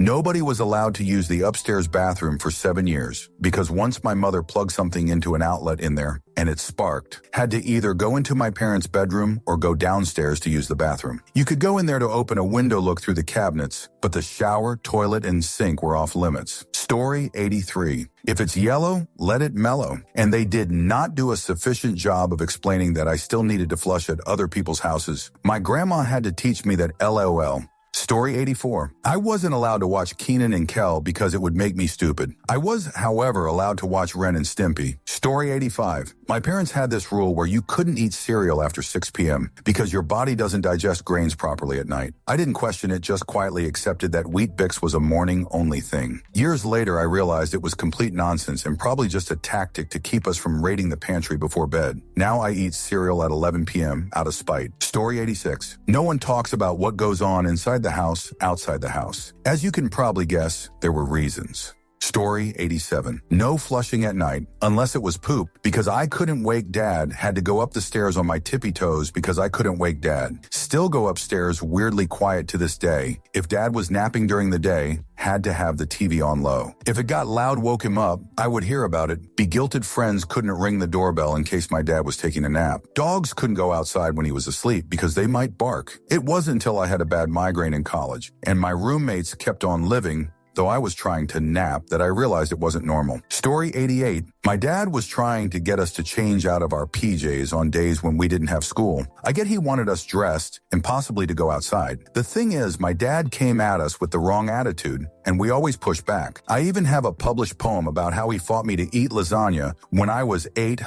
Nobody was allowed to use the upstairs bathroom for 7 years because once my mother plugged something into an outlet in there and it sparked, had to either go into my parents' bedroom or go downstairs to use the bathroom. You could go in there to open a window look through the cabinets, but the shower, toilet, and sink were off limits. Story 83. If it's yellow, let it mellow. And they did not do a sufficient job of explaining that I still needed to flush at other people's houses. My grandma had to teach me that LOL. Story 84. I wasn't allowed to watch Kenan and Kel because it would make me stupid. I was, however, allowed to watch Ren and Stimpy. Story 85. My parents had this rule where you couldn't eat cereal after 6 p.m. because your body doesn't digest grains properly at night. I didn't question it, just quietly accepted that Wheat Bix was a morning-only thing. Years later, I realized it was complete nonsense and probably just a tactic to keep us from raiding the pantry before bed. Now I eat cereal at 11 p.m. out of spite. Story 86. No one talks about what goes on inside the house, outside the house. As you can probably guess, there were reasons. Story 87. No flushing at night, unless it was poop, because I couldn't wake Dad, had to go up the stairs on my tippy toes because I couldn't wake Dad. Still go upstairs weirdly quiet to this day. If Dad was napping during the day, had to have the TV on low. If it got loud, woke him up, I would hear about it. Begilted friends couldn't ring the doorbell in case my dad was taking a nap. Dogs couldn't go outside when he was asleep because they might bark. It wasn't until I had a bad migraine in college and my roommates kept on living, though I was trying to nap, that I realized it wasn't normal. Story 88. My dad was trying to get us to change out of our PJs on days when we didn't have school. I get he wanted us dressed and possibly to go outside. The thing is, my dad came at us with the wrong attitude, and we always pushed back. I even have a published poem about how he fought me to eat lasagna when I was 8,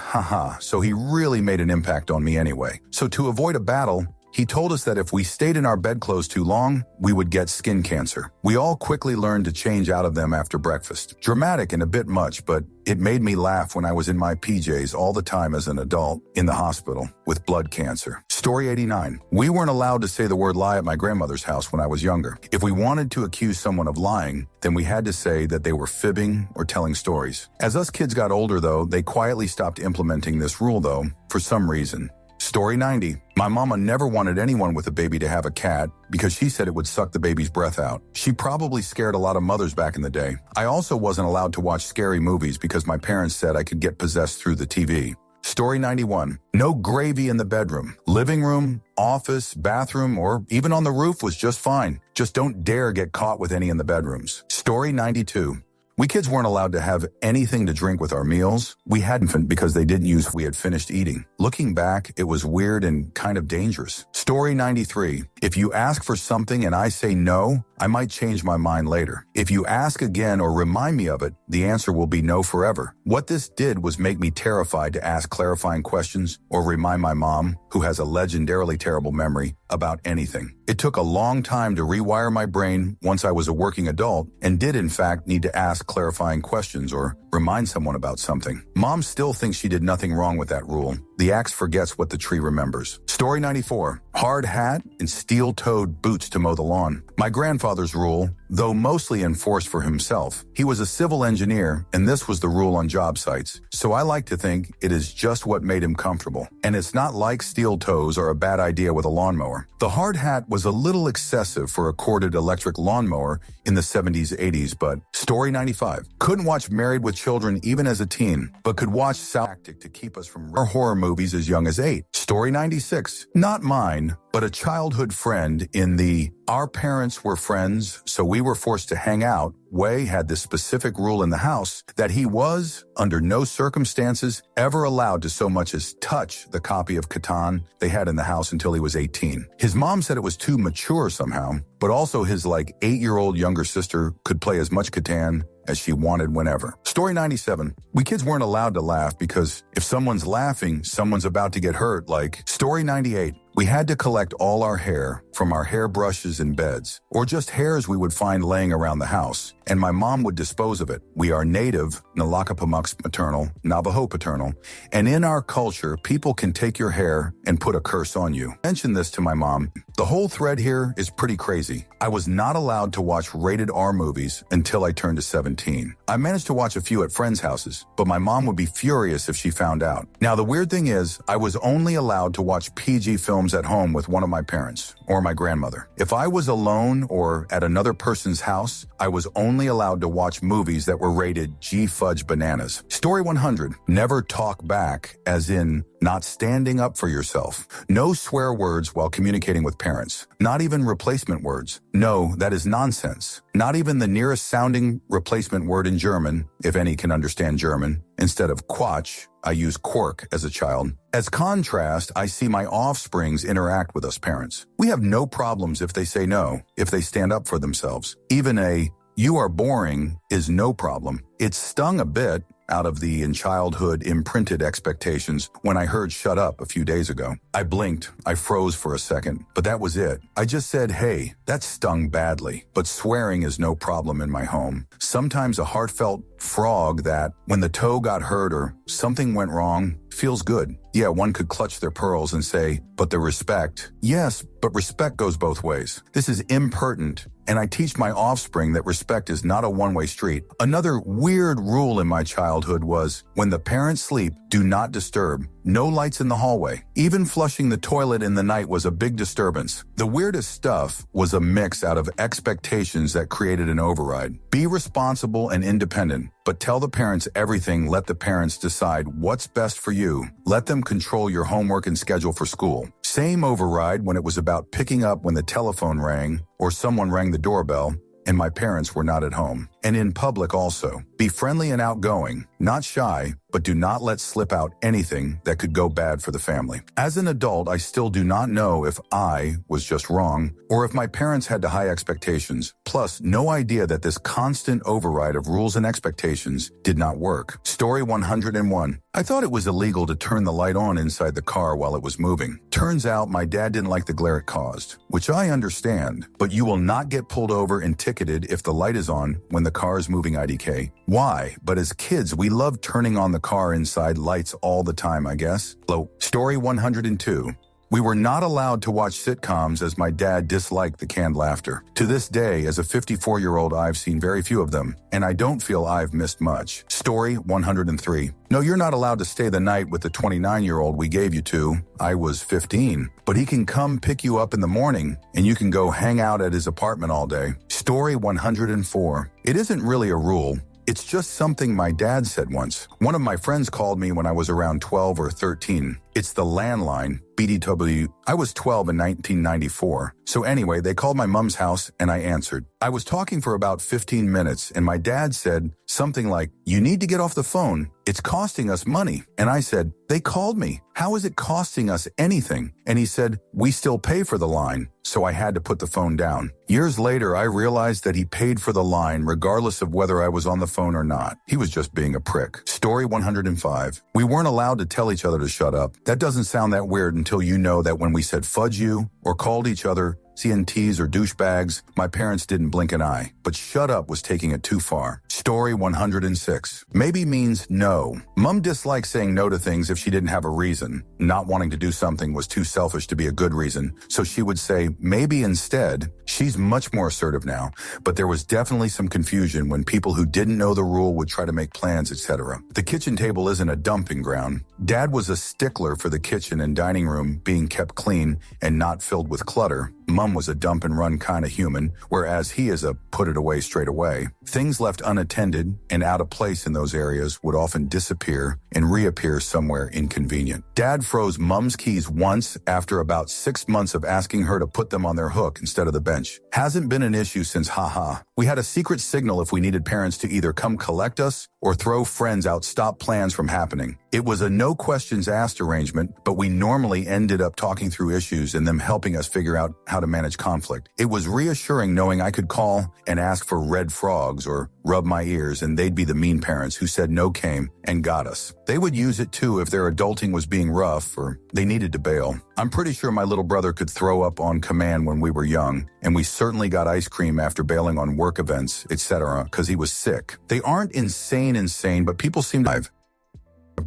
so he really made an impact on me anyway. So to avoid a battle, he told us that if we stayed in our bedclothes too long, we would get skin cancer. We all quickly learned to change out of them after breakfast. Dramatic and a bit much, but it made me laugh when I was in my PJs all the time as an adult in the hospital with blood cancer. Story 89. We weren't allowed to say the word lie at my grandmother's house when I was younger. If we wanted to accuse someone of lying, then we had to say that they were fibbing or telling stories. As us kids got older, though, they quietly stopped implementing this rule, though, for some reason. Story 90. My mama never wanted anyone with a baby to have a cat because she said it would suck the baby's breath out. She probably scared a lot of mothers back in the day. I also wasn't allowed to watch scary movies because my parents said I could get possessed through the TV. Story 91. No gravy in the bedroom. Living room, office, bathroom, or even on the roof was just fine. Just don't dare get caught with any in the bedrooms. Story 92. We kids weren't allowed to have anything to drink with our meals. We hadn't because they didn't use we had finished eating. Looking back, it was weird and kind of dangerous. Story 93. If you ask for something and I say no, I might change my mind later. If you ask again or remind me of it, the answer will be no forever. What this did was make me terrified to ask clarifying questions or remind my mom, who has a legendarily terrible memory, about anything. It took a long time to rewire my brain once I was a working adult and did in fact need to ask clarifying questions or remind someone about something. Mom still thinks she did nothing wrong with that rule. The axe forgets what the tree remembers. Story 94. Hard hat and steel-toed boots to mow the lawn. My grandfather's rule, though mostly enforced for himself, he was a civil engineer and this was the rule on job sites. So I like to think it is just what made him comfortable. And it's not like steel toes are a bad idea with a lawnmower. The hard hat was a little excessive for a corded electric lawnmower in the 70s, 80s, but Story 95. Couldn't watch Married with Children even as a teen, but could watch Tactic to keep us from horror movies as young as 8. Story 96. Not mine, but a childhood friend in the our parents were friends, so we were forced to hang out. Way had this specific rule in the house that he was, under no circumstances, ever allowed to so much as touch the copy of Catan they had in the house until he was 18. His mom said it was too mature somehow, but also his 8-year-old younger sister could play as much Catan as she wanted whenever. Story 97. We kids weren't allowed to laugh because if someone's laughing, someone's about to get hurt. Story 98. We had to collect all our hair from our hairbrushes and beds, or just hairs we would find laying around the house, and my mom would dispose of it. We are native, Nalakapamux maternal, Navajo paternal, and in our culture, people can take your hair and put a curse on you. I mentioned this to my mom. The whole thread here is pretty crazy. I was not allowed to watch rated R movies until I turned to 17. I managed to watch a few at friends' houses, but my mom would be furious if she found out. Now, the weird thing is, I was only allowed to watch PG films at home with one of my parents or my grandmother. If I was alone or at another person's house, I was only allowed to watch movies that were rated G fudge bananas. Story 100. Never talk back, as in not standing up for yourself. No swear words while communicating with parents. Not even replacement words. No, that is nonsense. Not even the nearest sounding replacement word in German, if any can understand German. Instead of Quatsch, I use quark as a child. As contrast, I see my offsprings interact with us parents. We have no problems if they say no, if they stand up for themselves. Even a "you are boring" is no problem. It stung a bit out of the in childhood imprinted expectations when I heard "shut up" a few days ago. I blinked, I froze for a second, but that was it. I just said, hey, that stung badly, but swearing is no problem in my home. Sometimes a heartfelt frog that, when the toe got hurt or something went wrong, feels good. Yeah, one could clutch their pearls and say, but the respect. Yes, but respect goes both ways. This is impertinent, and I teach my offspring that respect is not a one-way street. Another weird rule in my childhood was, when the parents sleep, do not disturb. No lights in the hallway. Even flushing the toilet in the night was a big disturbance. The weirdest stuff was a mix out of expectations that created an override. Be responsible and independent, but tell the parents everything. Let the parents decide what's best for you. Let them control your homework and schedule for school. Same override when it was about picking up when the telephone rang or someone rang the doorbell and my parents were not at home. And in public also. Be friendly and outgoing, not shy, but do not let slip out anything that could go bad for the family. As an adult, I still do not know if I was just wrong or if my parents had high expectations. Plus, no idea that this constant override of rules and expectations did not work. Story 101. I thought it was illegal to turn the light on inside the car while it was moving. Turns out my dad didn't like the glare it caused, which I understand, but you will not get pulled over and ticketed if the light is on when the car is moving IDK. Why? But as kids, we love turning on the car inside lights all the time, I guess. Story 102. We were not allowed to watch sitcoms as my dad disliked the canned laughter. To this day, as a 54-year-old, I've seen very few of them, and I don't feel I've missed much. Story 103. No, you're not allowed to stay the night with the 29-year-old we gave you to. I was 15. But he can come pick you up in the morning, and you can go hang out at his apartment all day. Story 104. It isn't really a rule. It's just something my dad said once. One of my friends called me when I was around 12 or 13. It's the landline, BDW. I was 12 in 1994. So anyway, they called my mom's house and I answered. I was talking for about 15 minutes and my dad said something like, "You need to get off the phone. It's costing us money." And I said, "They called me. How is it costing us anything?" And he said, "We still pay for the line." So I had to put the phone down. Years later, I realized that he paid for the line regardless of whether I was on the phone or not. He was just being a prick. Story 105. We weren't allowed to tell each other to shut up. That doesn't sound that weird until you know that when we said fudge you or called each other CNTs or douchebags, my parents didn't blink an eye. But shut up was taking it too far. Story 106. Maybe means no. Mom disliked saying no to things if she didn't have a reason. Not wanting to do something was too selfish to be a good reason, so she would say maybe instead. She's much more assertive now, but there was definitely some confusion when people who didn't know the rule would try to make plans, etc. The kitchen table isn't a dumping ground. Dad was a stickler for the kitchen and dining room being kept clean and not filled with clutter. Mom was a dump and run kind of human, whereas he is a put it away straight away. Things left unattended and out of place in those areas would often disappear and reappear somewhere inconvenient. Dad froze Mom's keys once after about 6 months of asking her to put them on their hook instead of the bench. Hasn't been an issue since, haha. We had a secret signal if we needed parents to either come collect us or throw friends out, stop plans from happening. It was a no questions asked arrangement, but we normally ended up talking through issues and them helping us figure out how to manage conflict. It was reassuring knowing I could call and ask for red frogs or rub my ears and they'd be the mean parents who said no came and got us. They would use it too if their adulting was being rough or they needed to bail. I'm pretty sure my little brother could throw up on command when we were young, and we certainly got ice cream after bailing on work events, etc., because he was sick. They aren't insane, but people seem to have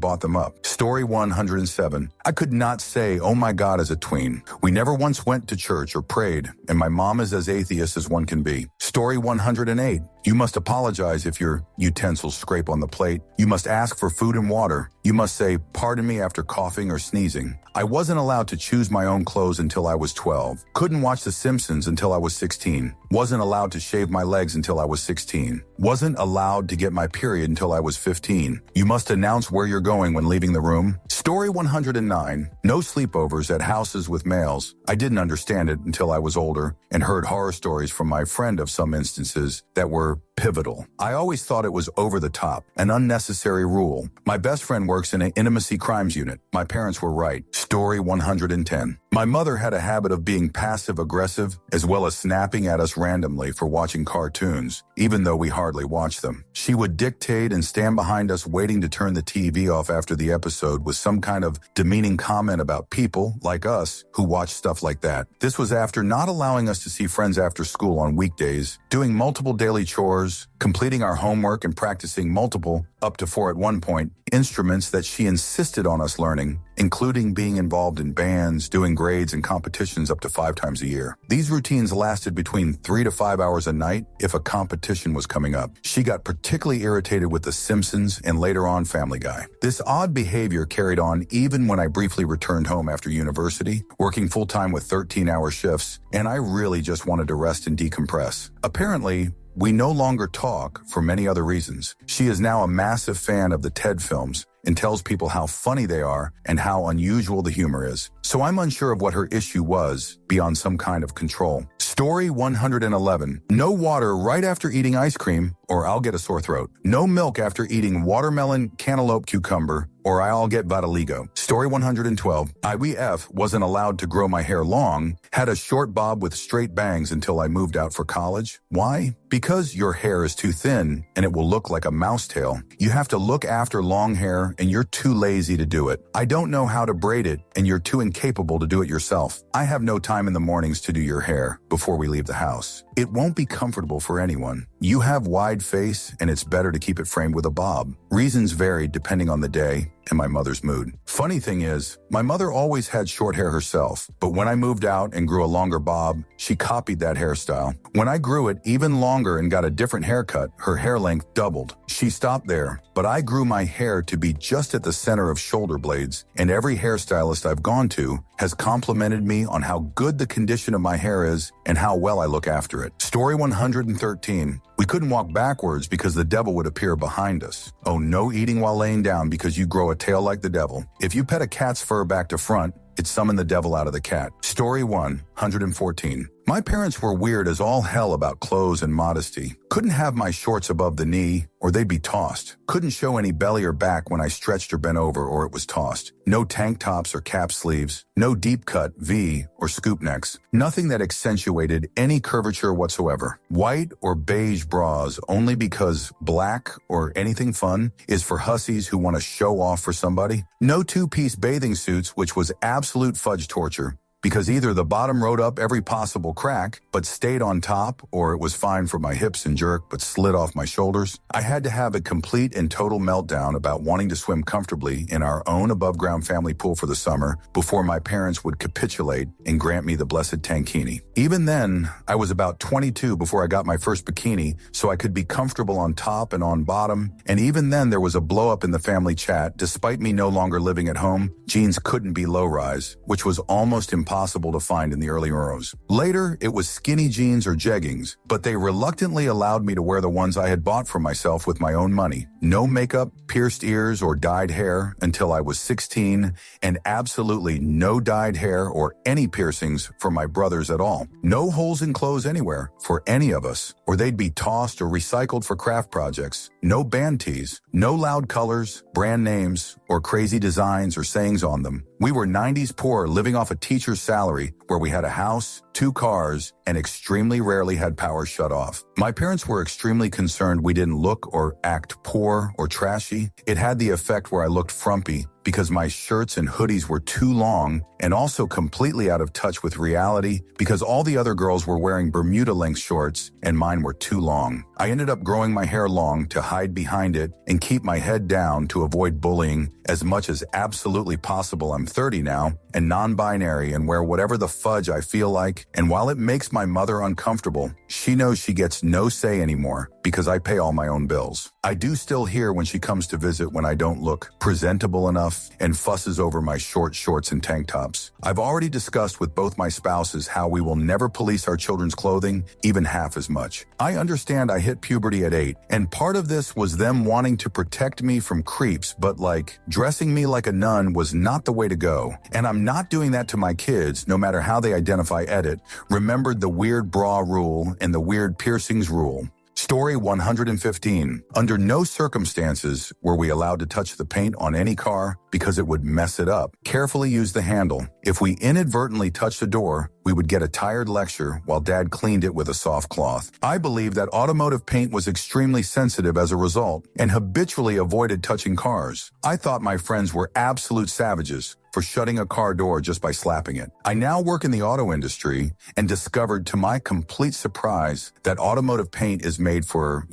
bought them up. Story 107. I could not say, oh my God, as a tween. We never once went to church or prayed, and my mom is as atheist as one can be. Story 108. You must apologize if your utensils scrape on the plate. You must ask for food and water. You must say, pardon me after coughing or sneezing. I wasn't allowed to choose my own clothes until I was 12. Couldn't watch The Simpsons until I was 16. Wasn't allowed to shave my legs until I was 16. Wasn't allowed to get my period until I was 15. You must announce where you're going when leaving the room. Story 109. No sleepovers at houses with males. I didn't understand it until I was older and heard horror stories from my friend of some instances that were pivotal. I always thought it was over the top, an unnecessary rule. My best friend works in an intimacy crimes unit. My parents were right. Story 110. My mother had a habit of being passive-aggressive as well as snapping at us randomly for watching cartoons, even though we hardly watched them. She would dictate and stand behind us waiting to turn the TV off after the episode with some kind of demeaning comment about people, like us, who watch stuff like that. This was after not allowing us to see friends after school on weekdays, doing multiple daily chores, completing our homework and practicing multiple, up to 4 at one point, instruments that she insisted on us learning, including being involved in bands, doing grades and competitions up to 5 times a year. These routines lasted between 3 to 5 hours a night if a competition was coming up. She got particularly irritated with The Simpsons and later on Family Guy. This odd behavior carried on even when I briefly returned home after university, working full-time with 13-hour shifts, and I really just wanted to rest and decompress. Apparently, we no longer talk for many other reasons. She is now a massive fan of the TED films and tells people how funny they are and how unusual the humor is. So I'm unsure of what her issue was beyond some kind of control. Story 111. No water right after eating ice cream or I'll get a sore throat. No milk after eating watermelon, cantaloupe, cucumber, or I'll get vitiligo. Story 112. IVF wasn't allowed to grow my hair long, had a short bob with straight bangs until I moved out for college. Why? Because your hair is too thin and it will look like a mouse tail. You have to look after long hair and you're too lazy to do it. I don't know how to braid it and you're too incapable to do it yourself. I have no time in the mornings to do your hair before we leave the house. It won't be comfortable for anyone. You have wide face and it's better to keep it framed with a bob. Reasons varied depending on the day. and my mother's mood. Funny thing is, my mother always had short hair herself, but when I moved out and grew a longer bob, she copied that hairstyle. When I grew it even longer and got a different haircut, her hair length doubled. She stopped there, but I grew my hair to be just at the center of shoulder blades, and every hairstylist I've gone to has complimented me on how good the condition of my hair is and how well I look after it. Story 113. We couldn't walk backwards because the devil would appear behind us. Oh, no eating while laying down because you grow a tail like the devil. If you pet a cat's fur back to front, it summoned the devil out of the cat. Story 114. My parents were weird as all hell about clothes and modesty. Couldn't have my shorts above the knee or they'd be tossed. Couldn't show any belly or back when I stretched or bent over or it was tossed. No tank tops or cap sleeves. No deep cut, V, or scoop necks. Nothing that accentuated any curvature whatsoever. White or beige bras only because black or anything fun is for hussies who want to show off for somebody. No two-piece bathing suits, which was absolute fudge torture, because either the bottom rode up every possible crack but stayed on top, or it was fine for my hips and jerk but slid off my shoulders. I had to have a complete and total meltdown about wanting to swim comfortably in our own above-ground family pool for the summer before my parents would capitulate and grant me the blessed tankini. Even then, I was about 22 before I got my first bikini, so I could be comfortable on top and on bottom, and even then there was a blow-up in the family chat. Despite me no longer living at home, jeans couldn't be low-rise, which was almost impossible to find in the early Euros. Later, it was skinny jeans or jeggings, but they reluctantly allowed me to wear the ones I had bought for myself with my own money. No makeup, pierced ears, or dyed hair until I was 16, and absolutely no dyed hair or any piercings for my brothers at all. No holes in clothes anywhere for any of us, or they'd be tossed or recycled for craft projects. No band tees, no loud colors, brand names, or crazy designs or sayings on them. We were 90s poor, living off a teacher's salary, where we had a house, 2 cars, and extremely rarely had power shut off. My parents were extremely concerned we didn't look or act poor or trashy. It had the effect where I looked frumpy because my shirts and hoodies were too long, and also completely out of touch with reality because all the other girls were wearing Bermuda-length shorts and mine were too long. I ended up growing my hair long to hide behind it and keep my head down to avoid bullying as much as absolutely possible. I'm 30 now and non-binary and wear whatever the fudge I feel like, and while it makes my mother uncomfortable, she knows she gets no say anymore because I pay all my own bills. I do still hear when she comes to visit when I don't look presentable enough and fusses over my short shorts and tank tops. I've already discussed with both my spouses how we will never police our children's clothing even half as much. I understand I hit puberty at 8, and part of this was them wanting to protect me from creeps, but like, dressing me like a nun was not the way to go. And I'm not doing that to my kids, no matter how they identify edit. Remembered the weird bra rule and the weird piercings rule. Story 115. Under no circumstances were we allowed to touch the paint on any car because it would mess it up. Carefully use the handle. If we inadvertently touched the door, we would get a tired lecture while Dad cleaned it with a soft cloth. I believe that automotive paint was extremely sensitive as a result and habitually avoided touching cars. I thought my friends were absolute savages for shutting a car door just by slapping it. I now work in the auto industry and discovered to my complete surprise that automotive paint is made for,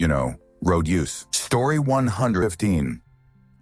road use. Story 115.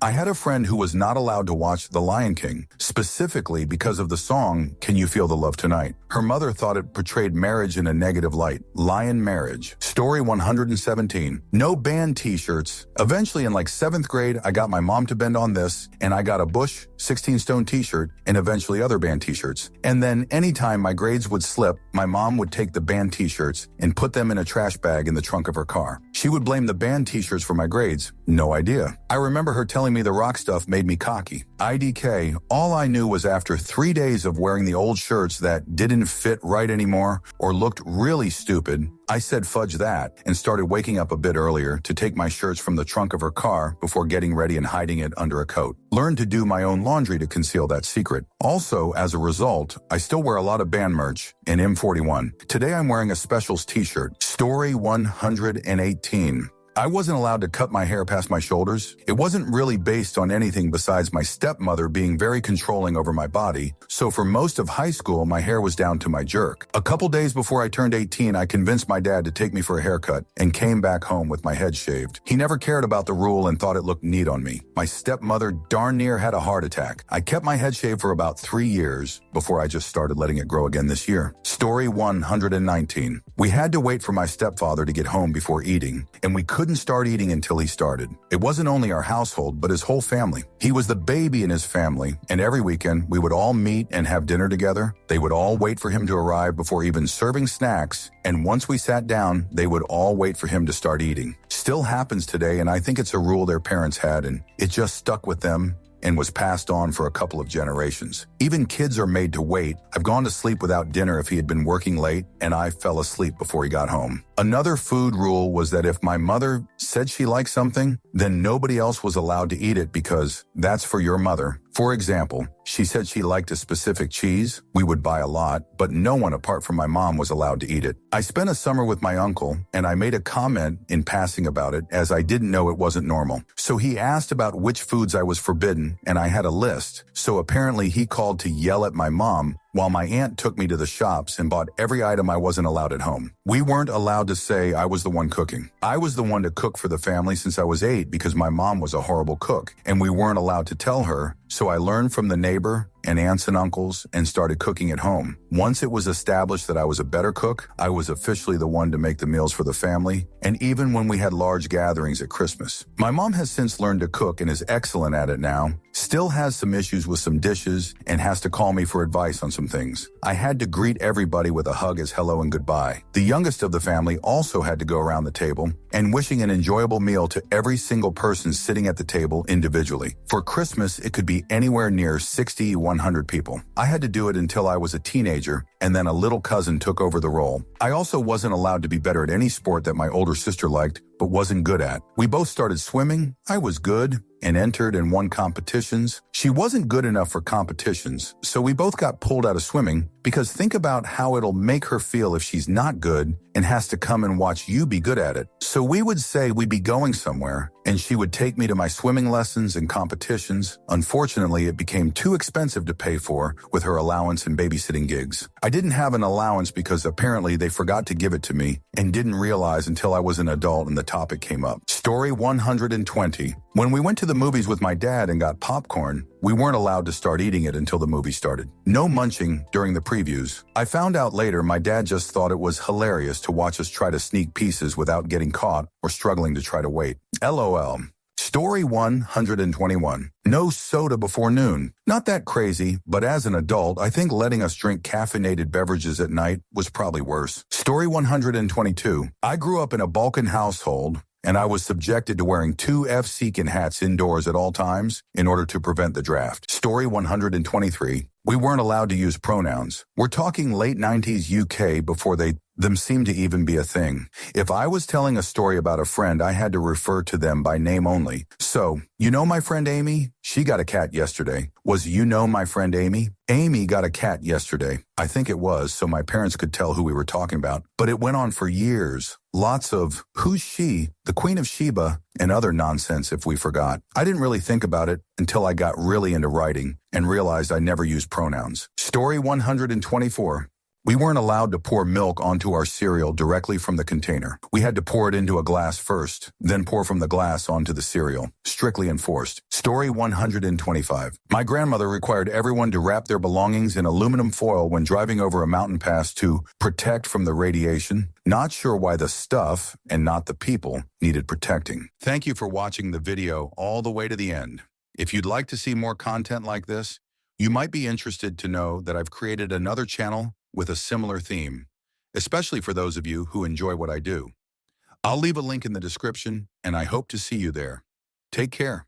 I had a friend who was not allowed to watch The Lion King, specifically because of the song, Can You Feel the Love Tonight? Her mother thought it portrayed marriage in a negative light. Lion marriage. Story 117. No band t-shirts. Eventually in 7th grade, I got my mom to bend on this, and I got a Bush 16-stone t-shirt and eventually other band t-shirts. And then anytime my grades would slip, my mom would take the band t-shirts and put them in a trash bag in the trunk of her car. She would blame the band t-shirts for my grades. No idea. I remember her telling me the rock stuff made me cocky. IDK, all I knew was after 3 days of wearing the old shirts that didn't fit right anymore or looked really stupid, I said fudge that and started waking up a bit earlier to take my shirts from the trunk of her car before getting ready and hiding it under a coat. Learned to do my own laundry to conceal that secret. Also, as a result, I still wear a lot of band merch in M41. Today I'm wearing a Specials t-shirt. Story 118. I wasn't allowed to cut my hair past my shoulders. It wasn't really based on anything besides my stepmother being very controlling over my body, so for most of high school, my hair was down to my jerk. A couple days before I turned 18, I convinced my dad to take me for a haircut and came back home with my head shaved. He never cared about the rule and thought it looked neat on me. My stepmother darn near had a heart attack. I kept my head shaved for about 3 years before I just started letting it grow again this year. Story 119. We had to wait for my stepfather to get home before eating, and we couldn't start eating until he started. It wasn't only our household, but his whole family. He was the baby in his family, and every weekend we would all meet and have dinner together. They would all wait for him to arrive before even serving snacks, and once we sat down, they would all wait for him to start eating. Still happens today, and I think it's a rule their parents had, and it just stuck with them and was passed on for a couple of generations. Even kids are made to wait. I've gone to sleep without dinner if he had been working late, and I fell asleep before he got home. Another food rule was that if my mother said she liked something, then nobody else was allowed to eat it because that's for your mother. For example, she said she liked a specific cheese. We would buy a lot, but no one apart from my mom was allowed to eat it. I spent a summer with my uncle, and I made a comment in passing about it as I didn't know it wasn't normal. So he asked about which foods I was forbidden, and I had a list. So apparently he called to yell at my mom while my aunt took me to the shops and bought every item I wasn't allowed at home. We weren't allowed to say I was the one cooking. I was the one to cook for the family since I was 8 because my mom was a horrible cook, and we weren't allowed to tell her, so I learned from the neighbor and aunts and uncles and started cooking at home. Once it was established that I was a better cook, I was officially the one to make the meals for the family, and even when we had large gatherings at Christmas. My mom has since learned to cook and is excellent at it now, still has some issues with some dishes, and has to call me for advice on some things. I had to greet everybody with a hug as hello and goodbye. The youngest of the family also had to go around the table and wishing an enjoyable meal to every single person sitting at the table individually. For Christmas, it could be anywhere near 60, 100 people. I had to do it until I was a teenager, and then a little cousin took over the role. I also wasn't allowed to be better at any sport that my older sister liked, but wasn't good at. We both started swimming. I was good and entered and won competitions. She wasn't good enough for competitions, so we both got pulled out of swimming because think about how it'll make her feel if she's not good and has to come and watch you be good at it. So we would say we'd be going somewhere, and she would take me to my swimming lessons and competitions. Unfortunately, it became too expensive to pay for with her allowance and babysitting gigs. I didn't have an allowance because apparently they forgot to give it to me and didn't realize until I was an adult and the topic came up. Story 120. When we went to the movies with my dad and got popcorn, we weren't allowed to start eating it until the movie started. No munching during the previews. I found out later my dad just thought it was hilarious to watch us try to sneak pieces without getting caught or struggling to try to wait. LOL. Story 121. No soda before noon. Not that crazy, but as an adult, I think letting us drink caffeinated beverages at night was probably worse. Story 122. I grew up in a Balkan household, and I was subjected to wearing 2 F-Seekin hats indoors at all times in order to prevent the draft. Story 123. We weren't allowed to use pronouns. We're talking late 90s UK before them seemed to even be a thing. If I was telling a story about a friend, I had to refer to them by name only. So, you know my friend Amy? She got a cat yesterday. Was you know my friend Amy? Amy got a cat yesterday. I think it was, so my parents could tell who we were talking about. But it went on for years. Lots of, who's she? The Queen of Sheba, and other nonsense if we forgot. I didn't really think about it until I got really into writing and realized I never used pronouns. Story 124. We weren't allowed to pour milk onto our cereal directly from the container. We had to pour it into a glass first, then pour from the glass onto the cereal. Strictly enforced. Story 125. My grandmother required everyone to wrap their belongings in aluminum foil when driving over a mountain pass to protect from the radiation. Not sure why the stuff, and not the people, needed protecting. Thank you for watching the video all the way to the end. If you'd like to see more content like this, you might be interested to know that I've created another channel with a similar theme, especially for those of you who enjoy what I do. I'll leave a link in the description, and I hope to see you there. Take care.